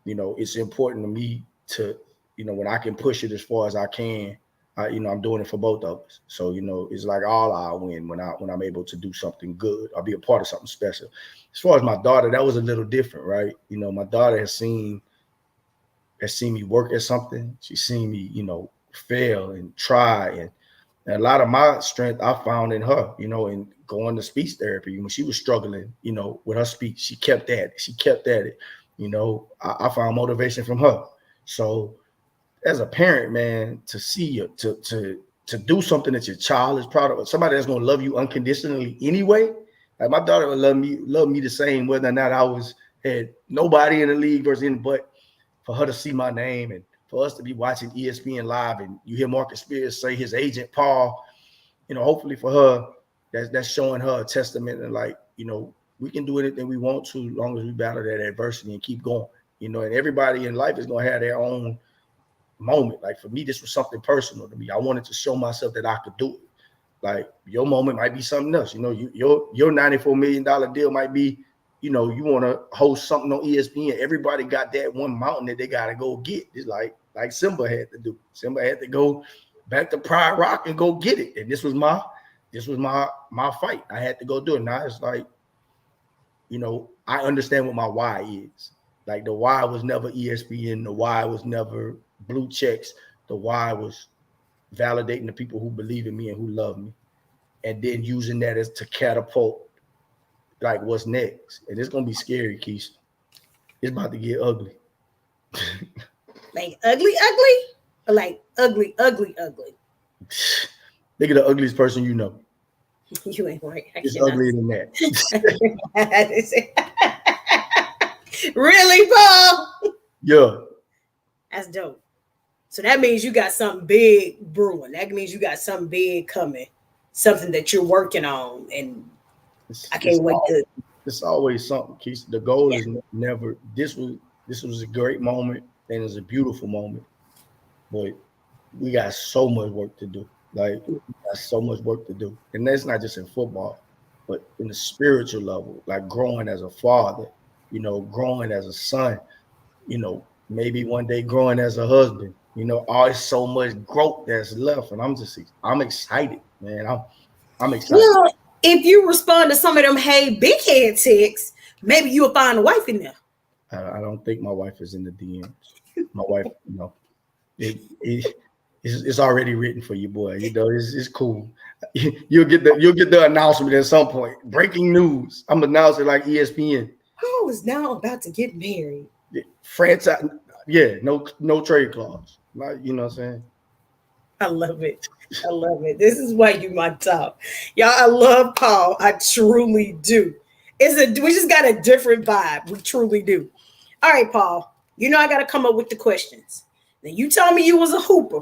you know, it's important to me to, you know, when I can push it as far as I can. You know, I'm doing it for both of us. So, you know, it's like all I win when I'm able to do something good. I'll be a part of something special. As far as my daughter, that was a little different, right? You know, my daughter has seen me work at something. She's seen me, you know, fail and try. And a lot of my strength I found in her, you know, in going to speech therapy. When she was struggling, you know, with her speech, she kept at it. You know, I found motivation from her. So as a parent, man, to see you to do something that your child is proud of, somebody that's gonna love you unconditionally anyway. Like my daughter would love me the same, whether or not I had nobody in the league versus in, but for her to see my name and for us to be watching ESPN Live and you hear Marcus Spears say his agent Paul, you know, hopefully for her, that's showing her a testament and like, you know, we can do anything we want to as long as we battle that adversity and keep going. You know, and everybody in life is gonna have their own moment. Like for me, this was something personal to me. I wanted to show myself that I could do it. Like your moment might be something else. You know, your $94 million deal might be, you know, you want to host something on ESPN. Everybody got that one mountain that they got to go get. It's like like Simba had to do. Simba had to go back to Pride Rock and go get it. And this was my fight. I had to go do it. Now it's like, you know, I understand what my why is. Like the why was never ESPN. The why was never blue checks. The why was validating the people who believe in me and who love me. And then using that as to catapult like what's next. And it's gonna be scary, Keisha. It's about to get ugly.
Like ugly? Or like ugly?
Think of the ugliest person you know.
You ain't right.
It's uglier than that.
Really, Paul?
Yeah.
That's dope. So that means you got something big brewing. That means you got something big coming. Something that you're working on. And I can't wait to.
It's always something, Keith. The goal is never. This was a great moment and it's a beautiful moment, but we got so much work to do. Like we got so much work to do, and that's not just in football, but in the spiritual level, like growing as a father, you know, growing as a son, you know, maybe one day growing as a husband. You know, there's so much growth that's left, and I'm excited, man. I'm excited.
Well, if you respond to some of them big head texts, maybe you'll find a wife in there.
I don't think my wife is in the DMs. My wife, you know, it's already written for you, boy. You know, it's cool. You'll get the announcement at some point. Breaking news. I'm announcing like ESPN.
I was now about to get married.
Franchise, no trade clause. Like, you know what I'm saying?
I love it. This is why you my top. Y'all, I love Paul. I truly do. We just got a different vibe. We truly do. All right, Paul. You know I got to come up with the questions. Now, you told me you was a hooper,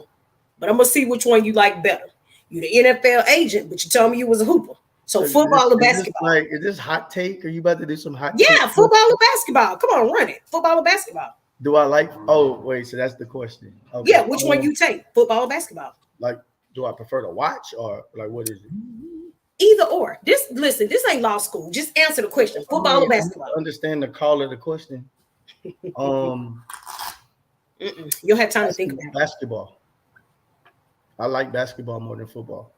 but I'm going to see which one you like better. You the NFL agent, but you told me you was a hooper. So football or basketball?
Is this hot take? Are you about to do some hot
take?
Yeah,
football or basketball. Come on, run it. Football or basketball?
Do I like? Oh, wait. So that's the question.
Okay. Yeah, which one you take? Football or basketball?
Like, do I prefer to watch or like what is it?
Either or. This ain't law school. Just answer the question. Football or basketball?
I understand the call of the question.
You'll have time to think about it.
Basketball. I like basketball more than football.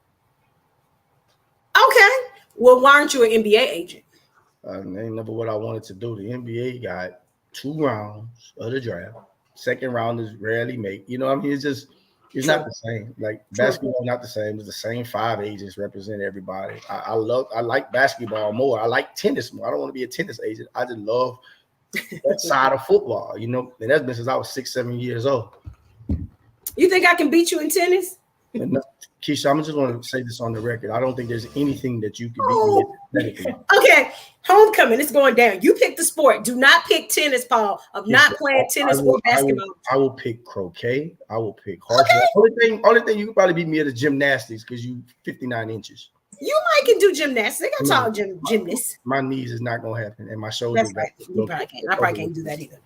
Okay. Well, why aren't you an NBA agent?
Ain't never what I wanted to do. The NBA got 2 rounds of the draft. Second round is rarely made. You know what I mean? It's not the same. Like basketball, not the same. It's the same 5 agents represent everybody. I like basketball more. I like tennis more. I don't want to be a tennis agent. I just love that side of football, you know. And that's been since I was 6-7 years old.
You think I can beat you in tennis?
No, Keisha, I just want to say this on the record. I don't think there's anything that you can beat me.
Okay, homecoming, it's going down. You pick the sport. Do not pick tennis, Paul. Of not playing tennis or basketball.
I will pick croquet. I will pick hardball. Okay. Only thing you can probably beat me at is gymnastics because you 59 inches.
You might can do gymnastics. They got tall gymnasts.
My knees is not gonna happen, and my shoulders.
That's right. You probably can't. I probably can't do that either.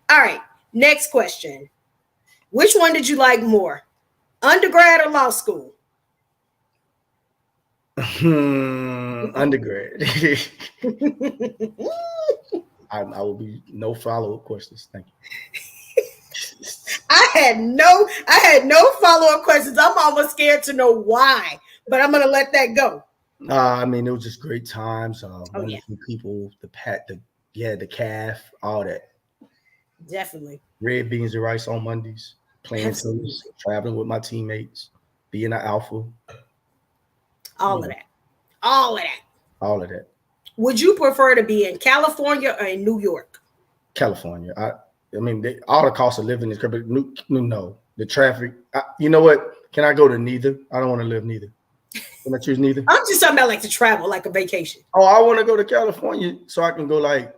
All right. Next question. Which one did you like more? Undergrad or law school?
Undergrad. I will be no follow-up questions. Thank you.
I had no follow-up questions. I'm almost scared to know why, but I'm gonna let that go.
I mean, it was just great times. People, the calf, all that.
Definitely.
Red beans and rice on Mondays. Playing tennis, traveling with my teammates, being an alpha.
All of that.
Would
you prefer to be in California or in New York?
California. I mean, all the cost of living is crazy. No, the traffic. You know what? Can I go to neither? I don't want to live neither. Can I choose neither?
I'm just talking about like to travel, like a vacation.
Oh, I want to go to California so I can go like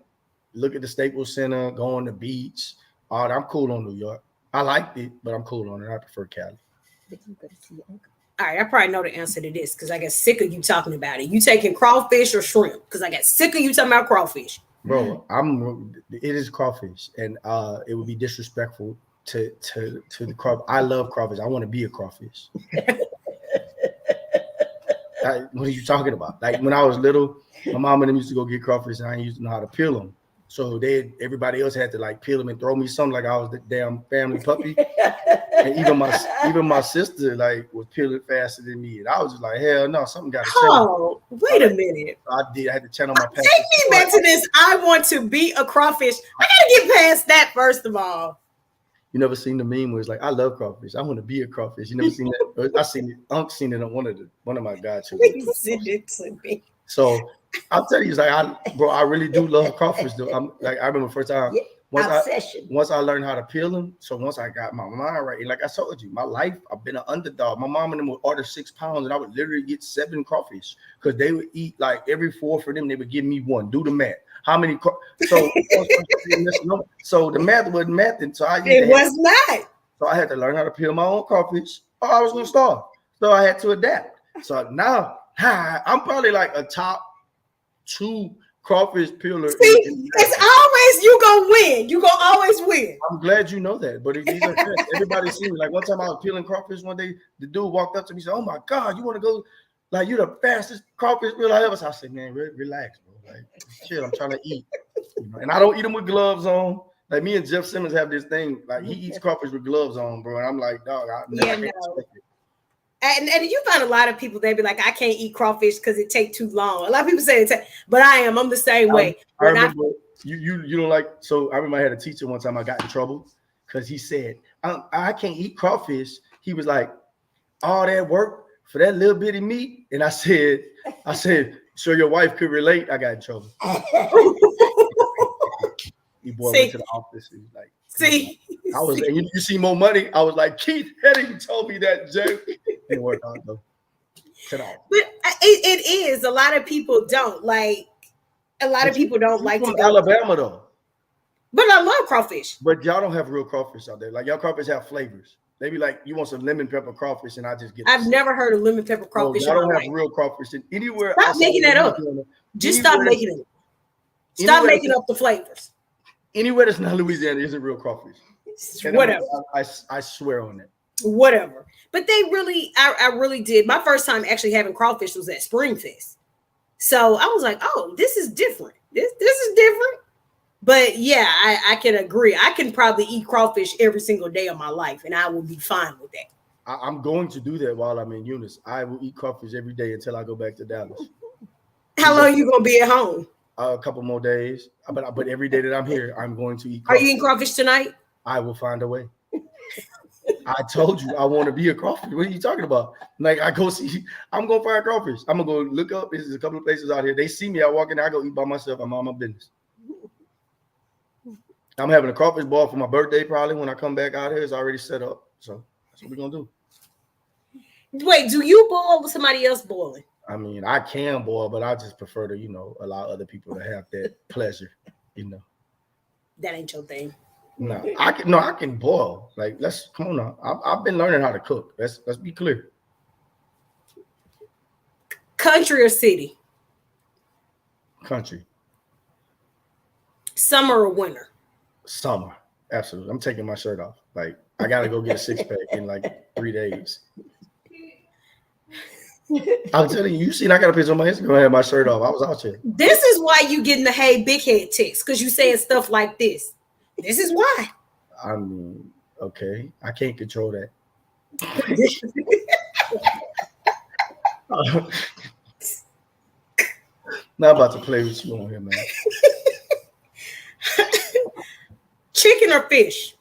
look at the Staples Center, go on the beach. I'm cool on New York. I liked it, but I'm cool on it. I prefer Cali.
All right, I probably know the answer to this because I got sick of you talking about it. You taking crawfish or shrimp? Because I got sick of you talking about crawfish.
Bro, it is crawfish, and it would be disrespectful to the crawfish. I love crawfish. I want to be a crawfish. What are you talking about? Like when I was little, my mom and them used to go get crawfish, and I used to know how to peel them. So everybody else had to like peel them and throw me something like I was the damn family puppy. And even my sister like was peeling faster than me. And I was just like, hell no, something got to change.
Oh, wait a minute.
I had to channel my passion.
Take me back to this. I want to be a crawfish. I gotta get past that first of all.
You never seen the meme where it's like, I love crawfish. I want to be a crawfish. You never seen that? I seen it. Unc seen it on one of my godchildren.
Send it to me.
So I'll tell you, it's like, I really do love crawfish though. I'm like, I remember the first time once I learned how to peel them. So once I got my mind right, and like I told you, my life, I've been an underdog. My mom and them would order 6 pounds, and I would literally get 7 crawfish because they would eat like every 4 for them. They would give me 1. Do the math. How many? So the math wasn't mathing. So
it was not.
So I had to learn how to peel my own crawfish, or I was gonna starve. So I had to adapt. So now I'm probably like a top 2 crawfish peeler.
See, it's always you gonna win. You gonna always win.
I'm glad you know that, but these are facts. Everybody seen me. Like one time I was peeling crawfish one day, the dude walked up to me and said, "Oh my God, you want to go? Like you're the fastest crawfish peeler I ever." So I said, "Man, relax, bro. Like shit, I'm trying to eat." And I don't eat them with gloves on. Like me and Jeff Simmons have this thing. Like he eats crawfish with gloves on, bro. And I'm like, dog, I never expect it.
And you find a lot of people, they be like, I can't eat crawfish because it take too long. A lot of people say it but I'm the same way.
I remember you don't like, so I remember I had a teacher one time I got in trouble because he said, I can't eat crawfish. He was like, all that work for that little bitty meat. And I said, so your wife could relate. I got in trouble. Your boy went to the office and like,
see,
I was, and you see more money. I was like, Keith Heading told me that, Jay. Didn't work out though.
But it is. A lot of people don't like. A lot of people don't like to go
Alabama though.
But I love crawfish.
But y'all don't have real crawfish out there. Like y'all crawfish have flavors. They be like, you want some lemon pepper crawfish, and I just get.
I've never heard of lemon pepper crawfish.
Y'all don't have real crawfish anywhere.
Stop making that up. Just stop making it. Stop making up the flavors.
Anywhere that's not Louisiana isn't real crawfish.
Whatever.
I swear on it.
Whatever. But they really, I really did. My first time actually having crawfish was at Springfest. So I was like, oh, this is different. This is different. But yeah, I can agree. I can probably eat crawfish every single day of my life, and I will be fine with that.
I'm going to do that while I'm in Eunice. I will eat crawfish every day until I go back to Dallas.
How long are you going to be at home?
A couple more days. But every day that I'm here, I'm going to eat
crawfish. Are you eating crawfish tonight?
I will find a way. I told you I want to be a crawfish. What are you talking about? Like I'm going to find crawfish. I'm going to go look up. There's a couple of places out here. They see me. I walk in there. I go eat by myself. I'm on my business. I'm having a crawfish ball for my birthday probably when I come back out here. It's already set up. So that's what we're going to do.
Wait, do you boil or somebody else boiling?
I mean, I can boil, but I just prefer to, allow other people to have that pleasure,
That ain't your thing.
No, I can boil. Like, come on now. I've been learning how to cook. Let's be clear.
Country or city?
Country.
Summer or winter?
Summer. Absolutely. I'm taking my shirt off. Like, I gotta go get a 6-pack in like 3 days. I'm telling you, seen I got a picture on my Instagram. I had my shirt off. I was out here.
This is why you getting the hey big head text, because you saying stuff like this. This is why.
I mean, okay, I can't control that. Not about to play with you on here, man.
Chicken or fish?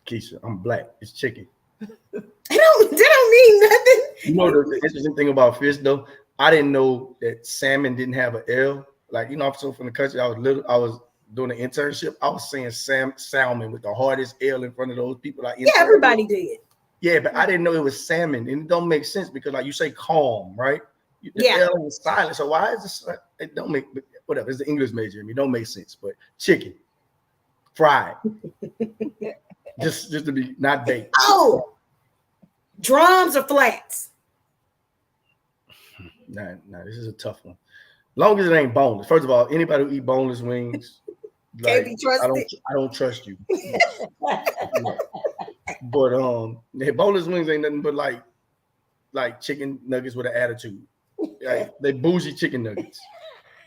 Keisha, I'm black. It's chicken.
That don't mean nothing.
You know the interesting thing about fish though? I didn't know that salmon didn't have an L. Like, I'm so from the country. I was doing an internship. I was saying salmon with the hardest L in front of those people.
Yeah, everybody did.
Yeah, but I didn't know it was salmon, and it don't make sense because like you say calm, right? The L is silent. So why is this? It don't make whatever. It's the English major in me. Don't make sense. But chicken, fried, just to be not baked.
Oh, drums or flats?
Nah, this is a tough one. Long as it ain't boneless. First of all, anybody who eat boneless wings,
can't be trusted.
I don't trust you. But boneless wings ain't nothing but like chicken nuggets with an attitude. Like, they bougie chicken nuggets.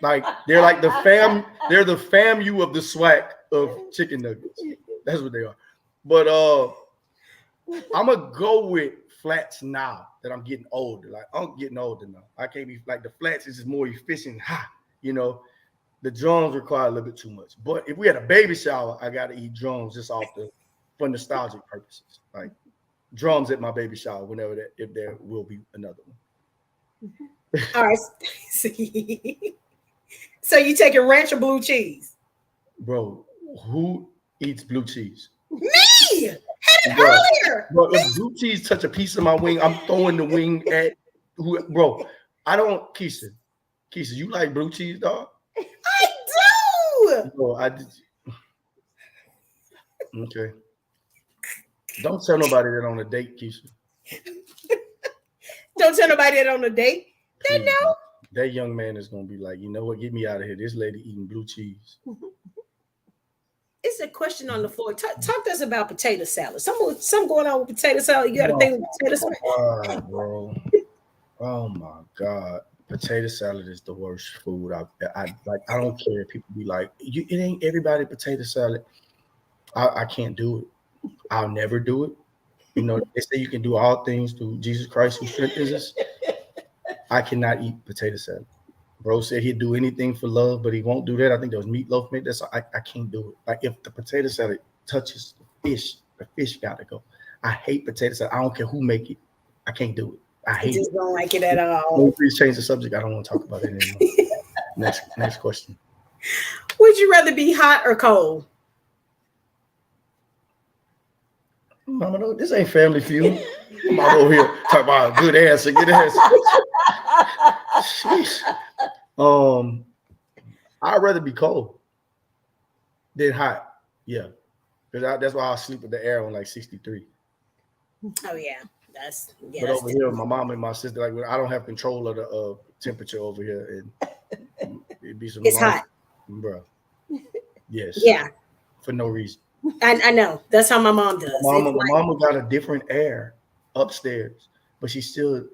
Like they're like the fam. They're the FAMU of the SWAC of chicken nuggets. That's what they are. But I'm gonna go with flats now that I'm getting older. Like I'm getting older now. I can't be like the flats is just more efficient. You know, the drums require a little bit too much. But if we had a baby shower, I gotta eat drums just for nostalgic purposes. Like drums at my baby shower whenever if there will be another one.
All right. So you taking ranch or blue cheese?
Bro, who eats blue cheese?
Me! Had it earlier.
Bro, if blue cheese touch a piece of my wing, I'm throwing the wing at who. Bro, I don't. Keisha, you like blue cheese, dog?
I do.
Bro, I did. Okay. Don't tell nobody that on a date, Keisha.
Don't tell nobody that on a date. They know.
That young man is gonna be like, you know what? Get me out of here. This lady eating blue cheese.
It's a question on the floor. Talk to us about potato salad. Something going on with potato salad. You got to think with potato salad.
God, bro. Oh my God. Potato salad is the worst food. I don't care if people be like, it ain't everybody potato salad. I can't do it. I'll never do it. You know, they say you can do all things through Jesus Christ who strengthens us. I cannot eat potato salad. Bro said he'd do anything for love, but he won't do that. I think there was meatloaf made. I can't do it. Like if the potato salad touches the fish gotta go. I hate potato salad. I don't care who make it. I can't do it. I hate
just don't like it at all.
Please change the subject. I don't want to talk about it anymore. Next question.
Would you rather be hot or cold?
Mama, no, this ain't Family Feud. I'm all over here talking about a good answer. Good answer. Sheesh. I'd rather be cold than hot. Yeah, because that's why I sleep with the air on like 63.
Oh yeah,
But over here, my mom and my sister, like I don't have control of the temperature over here, and it'd be some.
It's hot,
bro. Yes.
Yeah.
For no reason.
I know. That's how my mom does.
My mama got a different air upstairs, but she still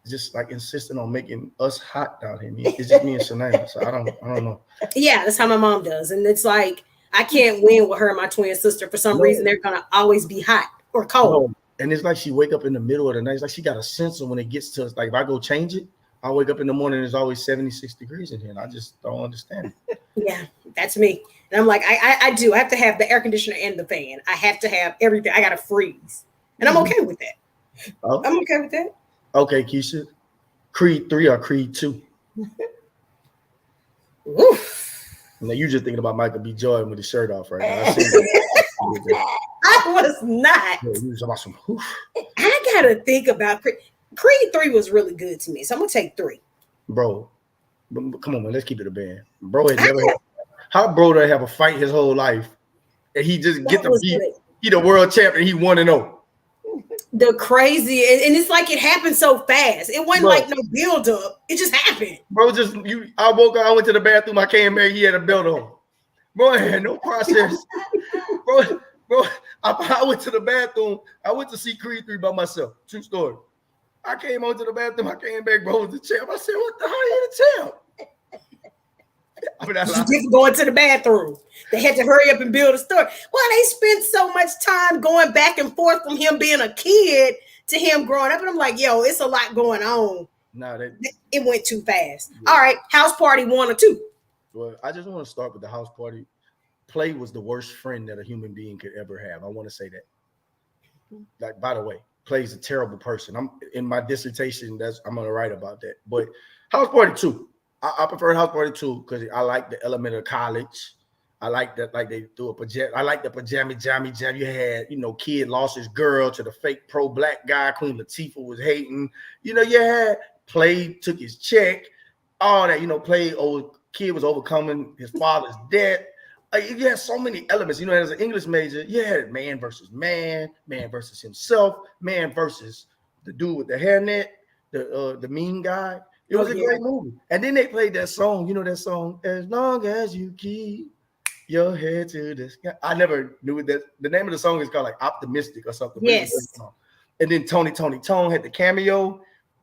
just like insisting on making us hot down here. It's just me and Shanae, so I don't know.
Yeah, that's how my mom does, and it's like I can't win with her and my twin sister for some reason. They're gonna always be hot or cold.
And it's like she wake up in the middle of the night. It's like she got a sensor when it gets to us. Like if I go change it, I wake up in the morning and it's always 76 degrees in here, and I just don't understand it.
Yeah, that's me. And I'm like, I do. I have to have the air conditioner and the fan. I have to have everything. I got to freeze. And I'm okay with that.
Okay.
I'm okay with that.
Okay, Keisha. Creed 3 or Creed 2?
Oof.
Now you just thinking about Michael B. Jordan with his shirt off right now.
I was not.
Yeah, you was about some.
I got to think about Creed 3 was really good to me. So I'm going to take 3.
Bro, come on, man. Let's keep it a band. Bro had never had. How bro to have a fight his whole life, and he just get the beat. He the world champion. He 1-0.
The crazy, and it's like it happened so fast. It wasn't like no build up. It just happened.
Bro, I woke up. I went to the bathroom. I came back. He had a belt on. Bro, I had no process. bro, I went to the bathroom. I went to see Creed 3 by myself. True story. I came out to the bathroom. I came back. Bro was the champ. I said, "What the hell are you the champ?"
Just going to the bathroom. They had to hurry up and build a story. Well, they spent so much time going back and forth from him being a kid to him growing up. And I'm like, yo, it's a lot going on.
No,
it went too fast. Yeah. All right, house party 1 or 2.
Well, I just want to start with the house party. Play was the worst friend that a human being could ever have. I want to say that. Like, by the way, Play's a terrible person. I'm in my dissertation. I'm gonna write about that. But house party 2. I prefer house party 2 because I like the element of college. I like that, like they do a pajama. I like the pajama jammy jam. You had, kid lost his girl to the fake pro-black guy. Queen Latifah was hating. You had Play took his check. All that, kid was overcoming his father's debt. You had so many elements. As an English major, you had man versus man versus himself, man versus the dude with the hairnet, the mean guy. It was a great movie. And then they played that song, that song, As Long As You Keep Your Head to the Sky. I never knew that. The name of the song is called like Optimistic or something.
Yes.
And then Tony Tone had the cameo.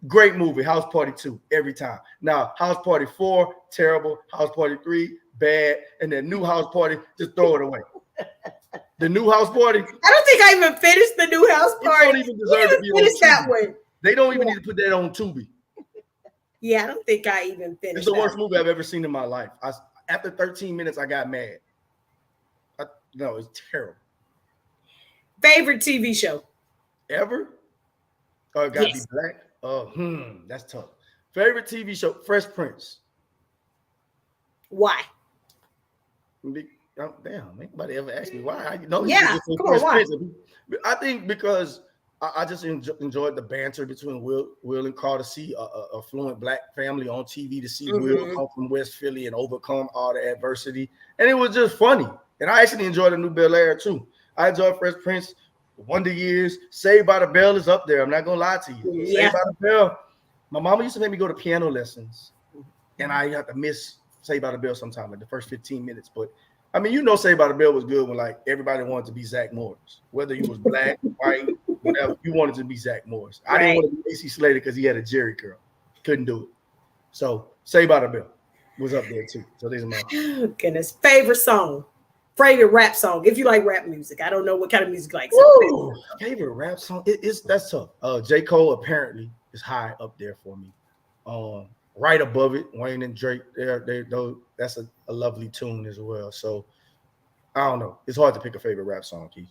Great movie. House Party 2 every time. Now, House Party 4, terrible. House Party 3, bad. And then new House Party, just throw it away. The new House Party.
I don't think I even finished the new House Party.
It don't even deserve to be on Tubi.
That one.
They don't even need to put that on Tubi.
Yeah, I don't think I even finished.
It's the worst movie I've ever seen in my life. After 13 minutes, I got mad. No, it's terrible.
Favorite TV show?
Ever? Oh, it got to be black? That's tough. Favorite TV show? Fresh Prince.
Why?
Damn, anybody ever asked me why? Come
on, why?
I think because I just enjoyed the banter between Will and Carter. See a fluent black family on TV, to see Will come from West Philly and overcome all the adversity. And it was just funny. And I actually enjoyed the new Bel Air too. I enjoyed Fresh Prince, Wonder Years, Saved by the Bell is up there. I'm not gonna lie to you.
Yeah.
Saved by the Bell. My mama used to make me go to piano lessons, and I had to miss Saved by the Bell sometime, like the first 15 minutes. But I mean, Saved by the Bell was good when like everybody wanted to be Zach Morris, whether you was black, white, whatever. You wanted to be Zach Morris. I didn't want to be AC Slater because he had a Jerry curl. Couldn't do it. So Saved by the Bell was up there too. So these are my
goodness. Favorite song, favorite rap song. If you like rap music, I don't know what kind of music you like.
So favorite rap song? That's tough. J. Cole apparently is high up there for me. Right above it, Wayne and Drake. That's a lovely tune as well. So I don't know. It's hard to pick a favorite rap song, Keith.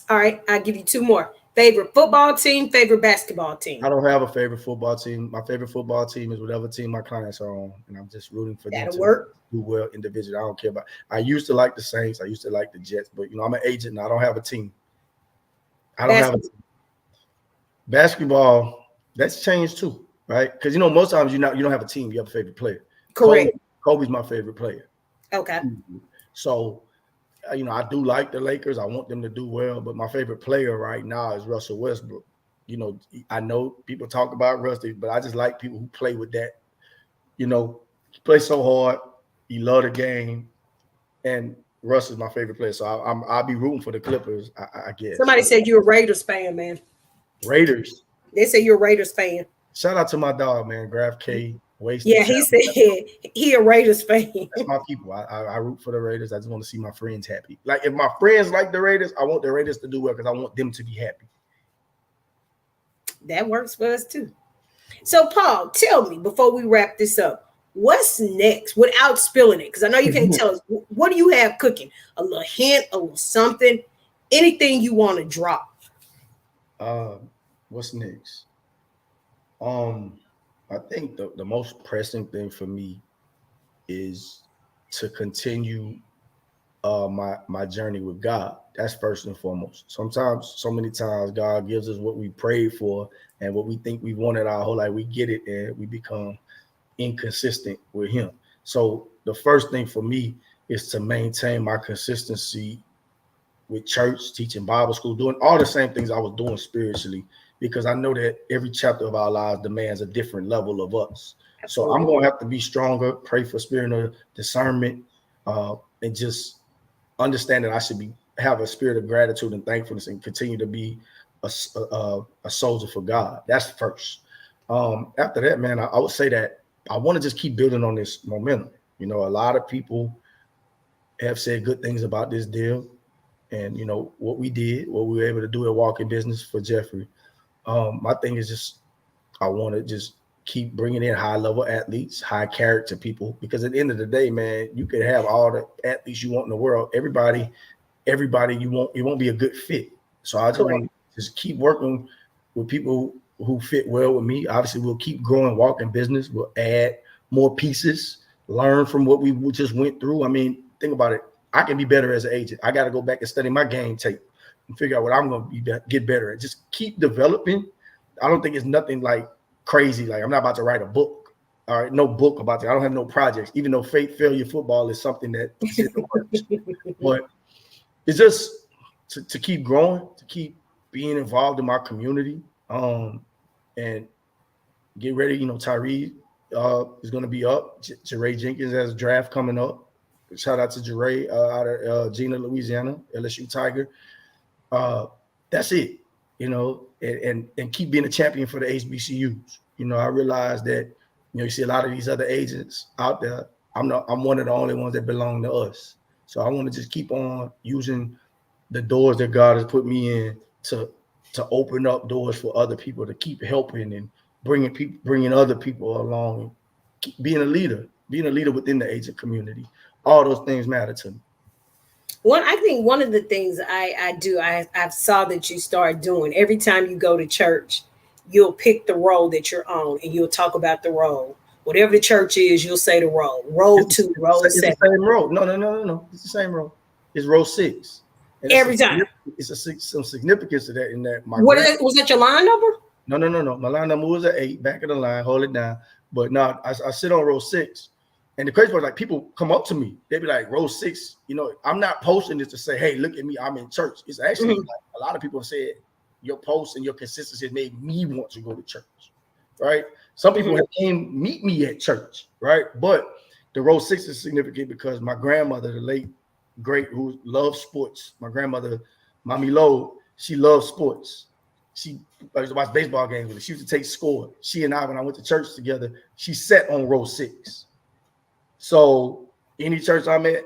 All right, I'll give you two more. Favorite football team, favorite basketball team.
I don't have a favorite football team. My favorite football team is whatever team my clients are on, and I'm just rooting for them to do well individually. I don't care about. I used to like the Saints. I used to like the Jets, but I'm an agent and I don't have a team. I don't have a team. Basketball, that's changed too, right? Because most times you don't have a team. You have a favorite player.
Correct.
Kobe's my favorite player.
Okay.
So. I do like the Lakers. I want them to do well, but my favorite player right now is Russell Westbrook. I know people talk about Rusty, but I just like people who play with that. He plays so hard. He love the game, and Russ is my favorite player. So I'll be rooting for the Clippers, I guess.
Somebody said you're a Raiders fan, man.
Raiders.
They say you're a Raiders fan.
Shout out to my dog, man, Graf K. Wasted.
Yeah, he said he a Raiders fan.
That's my people. I root for the Raiders. I just want to see my friends happy. Like if my friends like the Raiders, I want the Raiders to do well because I want them to be happy.
That works for us too. So Paul, tell me before we wrap this up, what's next without spilling it? Because I know you can't tell us. What do you have cooking? A little hint, a little something, anything you want to drop.
What's next? I think the most pressing thing for me is to continue my journey with God. That's first and foremost. So many times, God gives us what we prayed for and what we think we wanted our whole life. We get it and we become inconsistent with Him. So the first thing for me is to maintain my consistency with church, teaching Bible school, doing all the same things I was doing spiritually, because I know that every chapter of our lives demands a different level of us. Absolutely. So I'm going to have to be stronger, pray for spirit of discernment, and just understand that I should have a spirit of gratitude and thankfulness and continue to be a soldier for God. That's first. After that, man, I would say that I want to just keep building on this momentum. A lot of people have said good things about this deal and, what we did, what we were able to do at Walking Business for Jeffrey. My thing is just, I want to just keep bringing in high level athletes, high character people, because at the end of the day, man, you could have all the athletes you want in the world. Everybody you won't be a good fit. So I just want to just keep working with people who fit well with me. Obviously, we'll keep growing Walking Business. We'll add more pieces, learn from what we just went through. I mean, think about it. I can be better as an agent. I got to go back and study my game tape and figure out what I'm going to get better at. Just keep developing. I don't think it's nothing like crazy. Like I'm not about to write a book. All right, no book about it. I don't have no projects, even though failure football is something that is in the works. But it's just to keep growing, to keep being involved in my community, and get ready. Tyree is going to be up. Jeray Jenkins has a draft coming up. Shout out to Jeray out of Gina, Louisiana, LSU Tiger. That's it. you know, and keep being a champion for the HBCUs. You know, I realized that, you know, you see a lot of these other agents out there. I'm one of the only ones that belong to us. So I want to just keep on using the doors that God has put me in to open up doors for other people, to keep helping and bringing other people along, and keep being a leader within the agent community. All those things matter to me.
I think one of the things I saw that you start doing every time you go to church, you'll pick the role that you're on and you'll talk about the role. Whatever the church is, you'll say the role. Roll 2, roll 7.
It's the same role. No. It's the same role. It's row 6. And
every time.
Some significance to that in that.
Was that your line number?
No. My line number was an 8, back of the line, hold it down. But no, I sit on row 6. And the crazy part is, like, people come up to me. They be like, row 6, you know, I'm not posting this to say, hey, look at me, I'm in church. It's actually like a lot of people have said your posts and your consistency made me want to go to church, right? Some people have came meet me at church, right? But the row 6 is significant because my grandmother, the late great, who loves sports, my grandmother, Mommy Lowe, she loves sports. She used to watch baseball games with her. She used to take score. She and I, when I went to church together, she sat on row 6. So any church I'm at,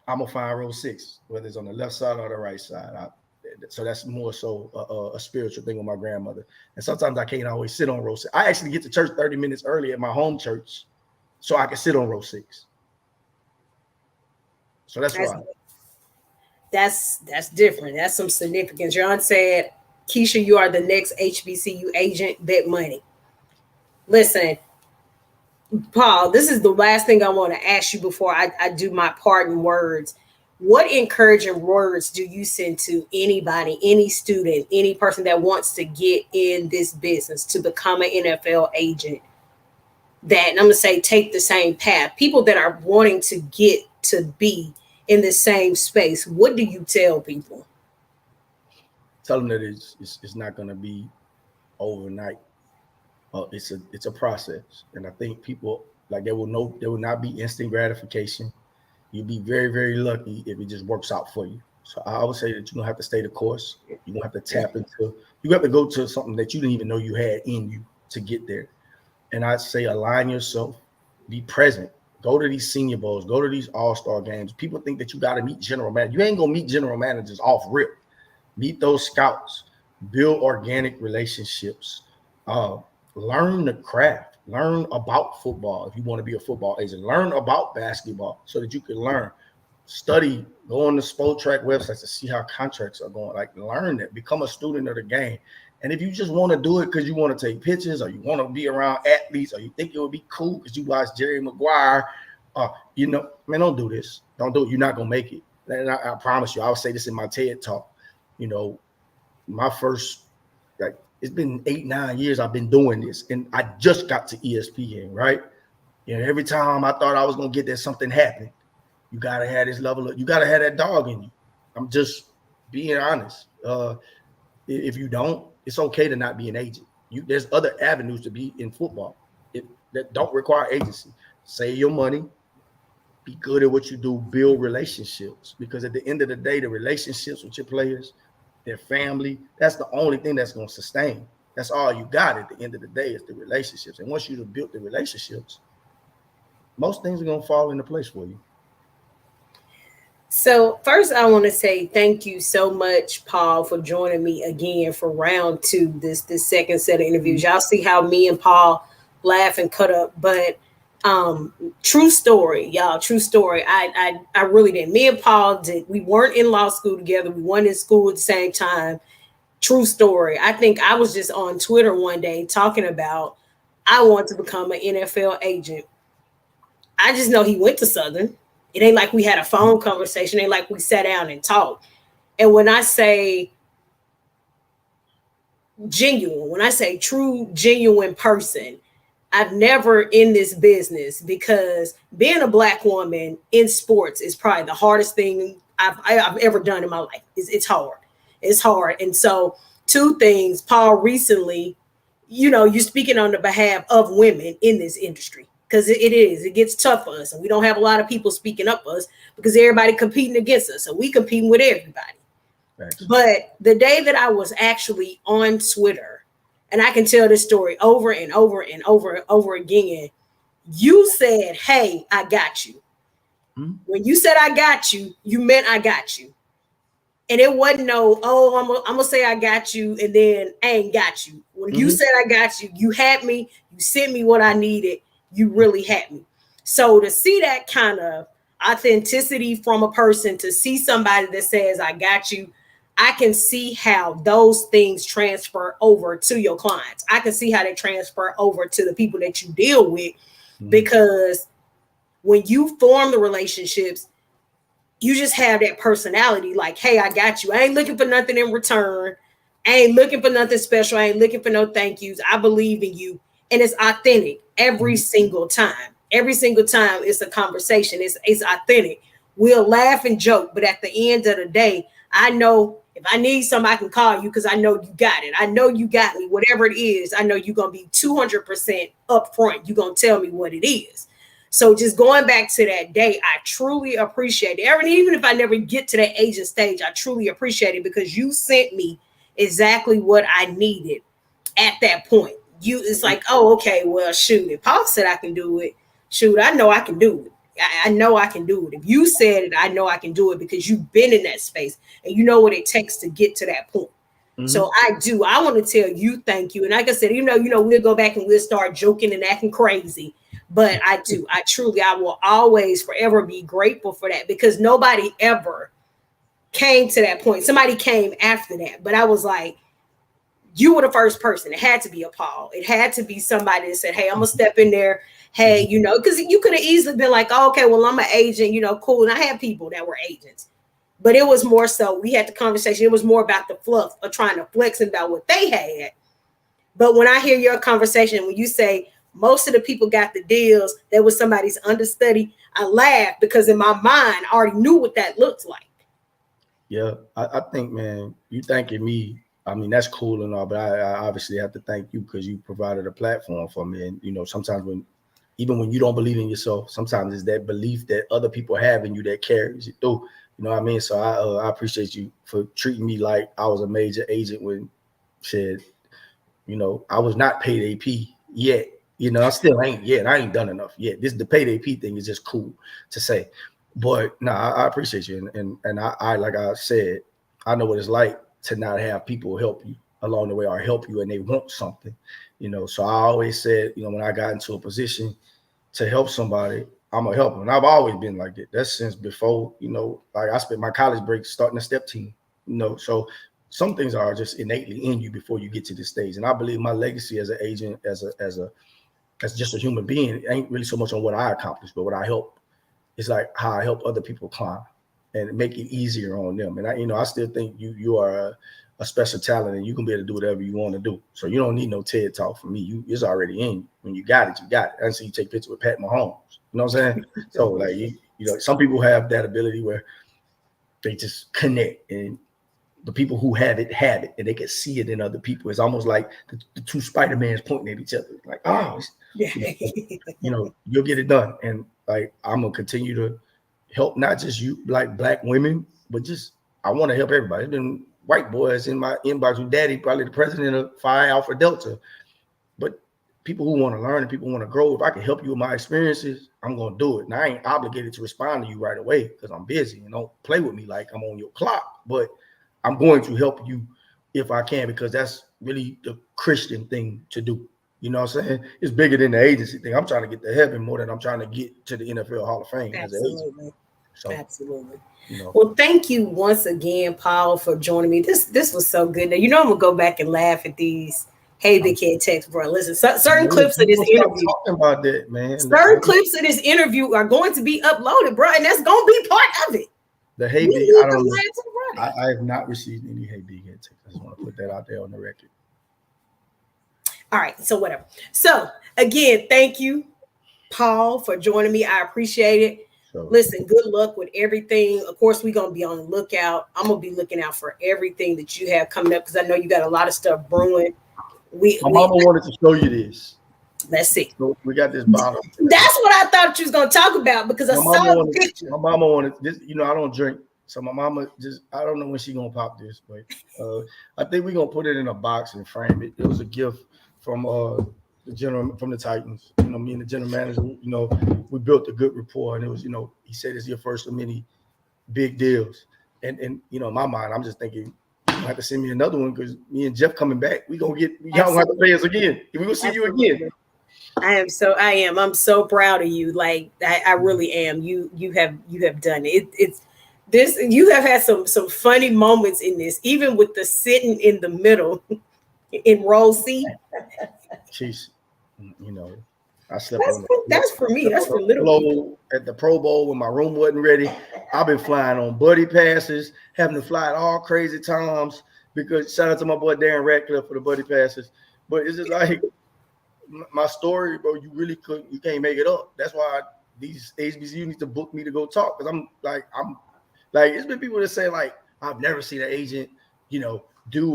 I'm gonna find row 6, whether it's on the left side or the right side. So that's more so a spiritual thing with my grandmother. And sometimes I can't always sit on row 6. I actually get to church 30 minutes early at my home church, so I can sit on row 6. So that's why.
That's different. That's some significance. John said, Keisha, you are the next HBCU agent. Bet money. Listen, Paul, this is the last thing I want to ask you before I do my parting words. What encouraging words do you send to anybody, any student, any person that wants to get in this business to become an NFL agent? That, and I'm going to say, take the same path. People that are wanting to get to be in the same space. What do you tell people?
Tell them that it's not going to be overnight. It's a process, and I think people, like, there will not be instant gratification. You'll be very, very lucky if it just works out for you. So I would say that you're gonna have to stay the course. You're gonna have to tap into. You have to go to something that you didn't even know you had in you to get there. And I'd say align yourself, be present. Go to these Senior Bowls, go to these All-Star games. People think that you got to meet general managers. You ain't gonna meet general managers off rip. Meet those scouts. Build organic relationships. Learn the craft. Learn about football if you want to be a football agent. Learn about basketball so that you can learn. Study. Go on the Sport Track websites to see how contracts are going. Like, learn that. Become a student of the game. And if you just want to do it because you want to take pictures, or you want to be around athletes, or you think it would be cool because you watch Jerry Maguire, you know, man, don't do this. Don't do it. You're not gonna make it. And I promise you. I would say this in my TED talk. You know, my first, like, it's been 8-9 years I've been doing this, and I just got to ESPN, right? You know, every time I thought I was gonna get there, something happened. You gotta have this level of, you gotta have that dog in you. I'm just being honest. If you don't, it's okay to not be an agent. There's other avenues to be in football that don't require agency. Save your money, be good at what you do, build relationships, because at the end of the day, the relationships with your players, their family, that's the only thing that's going to sustain. That's all you got at the end of the day, is the relationships. And once you've built the relationships, most things are going to fall into place for you.
So first, I want to say thank you so much, Paul, for joining me again for round 2, this second set of interviews. Y'all see how me and Paul laugh and cut up, but true story, y'all. True story. I really did. Me and Paul did. We weren't in law school together. We weren't in school at the same time. True story. I think I was just on Twitter one day talking about I want to become an NFL agent. I just know he went to Southern. It ain't like we had a phone conversation. It ain't like we sat down and talked. And when I say genuine, when I say true, genuine person, I've never in this business, because being a Black woman in sports is probably the hardest thing I've ever done in my life. It's hard. It's hard. And so 2 things, Paul, recently, you know, you're speaking on the behalf of women in this industry, because it gets tough for us, and we don't have a lot of people speaking up for us because everybody competing against us. So we competing with everybody.
Thanks.
But the day that I was actually on Twitter, and I can tell this story over and over and over and over again, you said, "Hey, I got you." Mm-hmm. When you said "I got you," you meant I got you. And it wasn't no, "Oh, I'm gonna say I got you," and then I ain't got you. When you said "I got you," you had me, you sent me what I needed, you really had me. So to see that kind of authenticity from a person, to see somebody that says "I got you," I can see how those things transfer over to your clients. I can see how they transfer over to the people that you deal with, because when you form the relationships, you just have that personality like, "Hey, I got you. I ain't looking for nothing in return. I ain't looking for nothing special. I ain't looking for no thank yous. I believe in you." And it's authentic every single time. Every single time it's a conversation. It's authentic. We'll laugh and joke, but at the end of the day, I know if I need something, I can call you because I know you got it. I know you got me. Whatever it is, I know you're going to be 200% upfront. You're going to tell me what it is. So just going back to that day, I truly appreciate it. And even if I never get to that agent stage, I truly appreciate it because you sent me exactly what I needed at that point. It's like, oh, okay, well, shoot, if Paul said I can do it, shoot, I know I can do it. I know I can do it. If you said it, I know I can do it because you've been in that space and you know what it takes to get to that point. So I want to tell you thank you. And like I said, we'll go back and we'll start joking and acting crazy. But I will always forever be grateful for that, because nobody ever came to that point. Somebody came after that. But I was like, you were the first person. It had to be a Paul. It had to be somebody that said, "Hey, I'm going to step in there." Hey, because you could have easily been like, "Oh, okay, well, I'm an agent, cool." And I had people that were agents. But it was more so we had the conversation. It was more about the fluff of trying to flex about what they had. But when I hear your conversation, when you say most of the people got the deals, that was somebody's understudy, I laughed because in my mind, I already knew what that looked like.
Yeah, I think, man, you thanking me, I mean, that's cool and all, but I obviously have to thank you because you provided a platform for me. And, sometimes even when you don't believe in yourself, sometimes it's that belief that other people have in you that carries you through. You know what I mean? So I appreciate you for treating me like I was a major agent when said, I was not paid AP yet. I still ain't yet. I ain't done enough yet. The paid AP thing is just cool to say. But no, I appreciate you. And I like I said, I know what it's like to not have people help you along the way or help you and they want something. So I always said, when I got into a position to help somebody, I'm gonna help them. And I've always been like that. That's since before, like I spent my college break starting a step team, so some things are just innately in you before you get to this stage. And I believe my legacy as an agent, as just a human being, ain't really so much on what I accomplished, but what I help. It's like how I help other people climb and make it easier on them. And I still think you are a special talent and you can be able to do whatever you want to do. So you don't need no TED talk from me. It's already in you. When you got it, you got it. I see you take pictures with Pat Mahomes. You know what I'm saying? So like some people have that ability where they just connect, and the people who have it, and they can see it in other people. It's almost like the two Spider-Mans pointing at each other. Like, oh, yeah. You'll get it done. And like, I'm gonna continue to help not just you, like Black women, but just I want to help everybody. There's been white boys in my inbox with Daddy, probably the president of Phi Alpha Delta, but people who want to learn and people want to grow. If I can help you with my experiences, I'm gonna do it. And I ain't obligated to respond to you right away because I'm busy, and don't play with me like I'm on your clock. But I'm going to help you if I can, because that's really the Christian thing to do. You know what I'm saying? It's bigger than the agency thing. I'm trying to get to heaven more than I'm trying to get to the NFL Hall of Fame.
Absolutely.
As an agent. So,
absolutely. Well, thank you once again, Paul, for joining me. This was so good. Now, I'm gonna go back and laugh at these "Hey Big Head" texts, bro. Listen, certain clips of this interview.
Talking about that, man.
Certain clips of this interview are going to be uploaded, bro, and that's gonna be part of it.
The Hey Big, I don't know. I have not received any Hey Big Head texts. I just want to put that out there on the record.
All right, so whatever. So again, thank you, Paul, for joining me. I appreciate it. Listen, good luck with everything. Of course, we're going to be on the lookout. I'm going to be looking out for everything that you have coming up because I know you got a lot of stuff brewing.
My mama wanted to show you this.
Let's see.
So we got this bottle.
That's what I thought you was going to talk about because I saw the picture.
My mama wanted this. I don't drink. So my mama I don't know when she gonna pop this, but I think we're gonna put it in a box and frame it. It was a gift from from the Titans. You know, me and the general manager, you know, we built a good rapport, and it was, you know, he said it's your first of many big deals. And you know, in my mind, I'm just thinking, you have to send me another one because me and Jeff coming back, we gonna get y'all gonna have to pay us again. We gonna see you again.
I'm so proud of you. Like I really am. You have done it. It's this. You have had some funny moments in this, even with the sitting in the middle in row C.
Jeez, you know, I slept
that's for me. That's for little people.
At the Pro Bowl when my room wasn't ready. I've been flying on buddy passes, having to fly at all crazy times because shout out to my boy Darren Ratcliffe for the buddy passes. But it's just like my story, bro. You can't make it up. That's why these HBCU need to book me to go talk because I'm like it's been people that say like I've never seen an agent, you know, do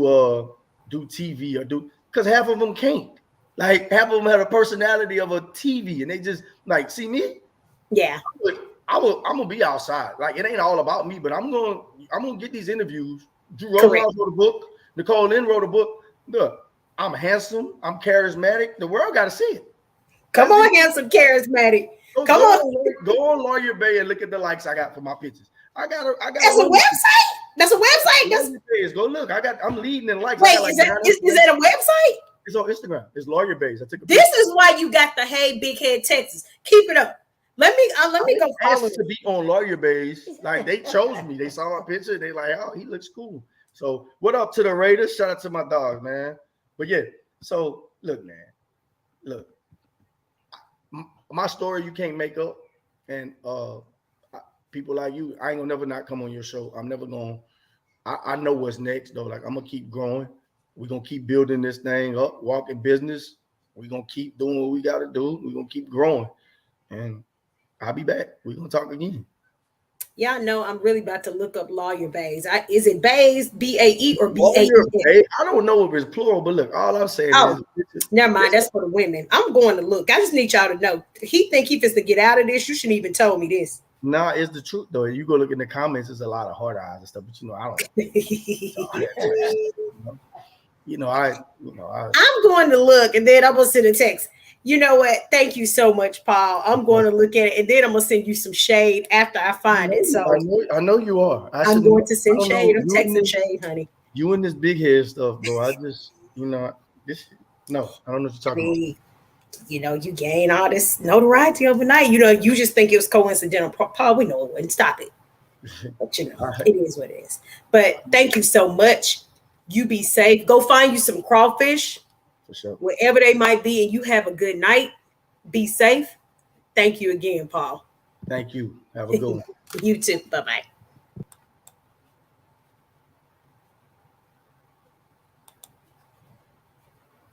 TV or do because half of them can't. Like half of them have a personality of a TV, and they just like see me.
Yeah,
I'm gonna be outside. Like it ain't all about me, but I'm gonna get these interviews. Drew Rosenhaus wrote a book. Nicole Lynn wrote a book. Look, I'm handsome. I'm charismatic. The world got to see it.
Come on, handsome, charismatic. Come on.
Go on Lawyer Bay and look at the likes I got for my pictures. I got.
That's a website. That's a website.
Go look. I'm leading in likes.
Wait, is that a website?
It's on Instagram. It's Lawyer Bays. I took a
This is why you got the Hey Big Head Texas. Keep it up. Let me go follow
to be on Lawyer Bays. Like they chose me. They saw my picture. They like, oh, he looks cool. So what up to the Raiders? Shout out to my dogs, man. But yeah, so look, man. Look, my story you can't make up. And people like you, I ain't gonna never not come on your show. I'm never gonna. I know what's next though. Like I'm gonna keep growing. We're gonna keep building this thing up, walking business. We're gonna keep doing what we gotta do. We're gonna keep growing. And I'll be back. We're gonna talk again.
Y'all know I'm really about to look up Lawyer Bays. Is it Bays, B-A-E or B-A-E?
I don't know if it's plural, but look, all I'm saying is
never mind, that's for the women. I'm going to look. I just need y'all to know. He think he fits to get out of this. You shouldn't even told me this.
Nah, it's the truth though. You go look in the comments, there's a lot of hard eyes and stuff, but you know, I don't
I'm going to look and then I'm gonna send a text. You know what? Thank you so much, Paul. I'm going to look at it and then I'm gonna send you some shade after I find it. So
I know you are.
I'm going to send shade. I'm texting shade, honey.
You and this big head stuff, bro. I just, I don't know what you're talking about.
You know, you gain all this notoriety overnight. You know, you just think it was coincidental. Paul, we know it wouldn't. Stop it. But you know, it is what it is. But thank you so much. You be safe. Go find you some crawfish,
for sure,
wherever they might be, and you have a good night. Be safe. Thank you again, Paul.
Thank you. Have a good one.
You too. Bye-bye.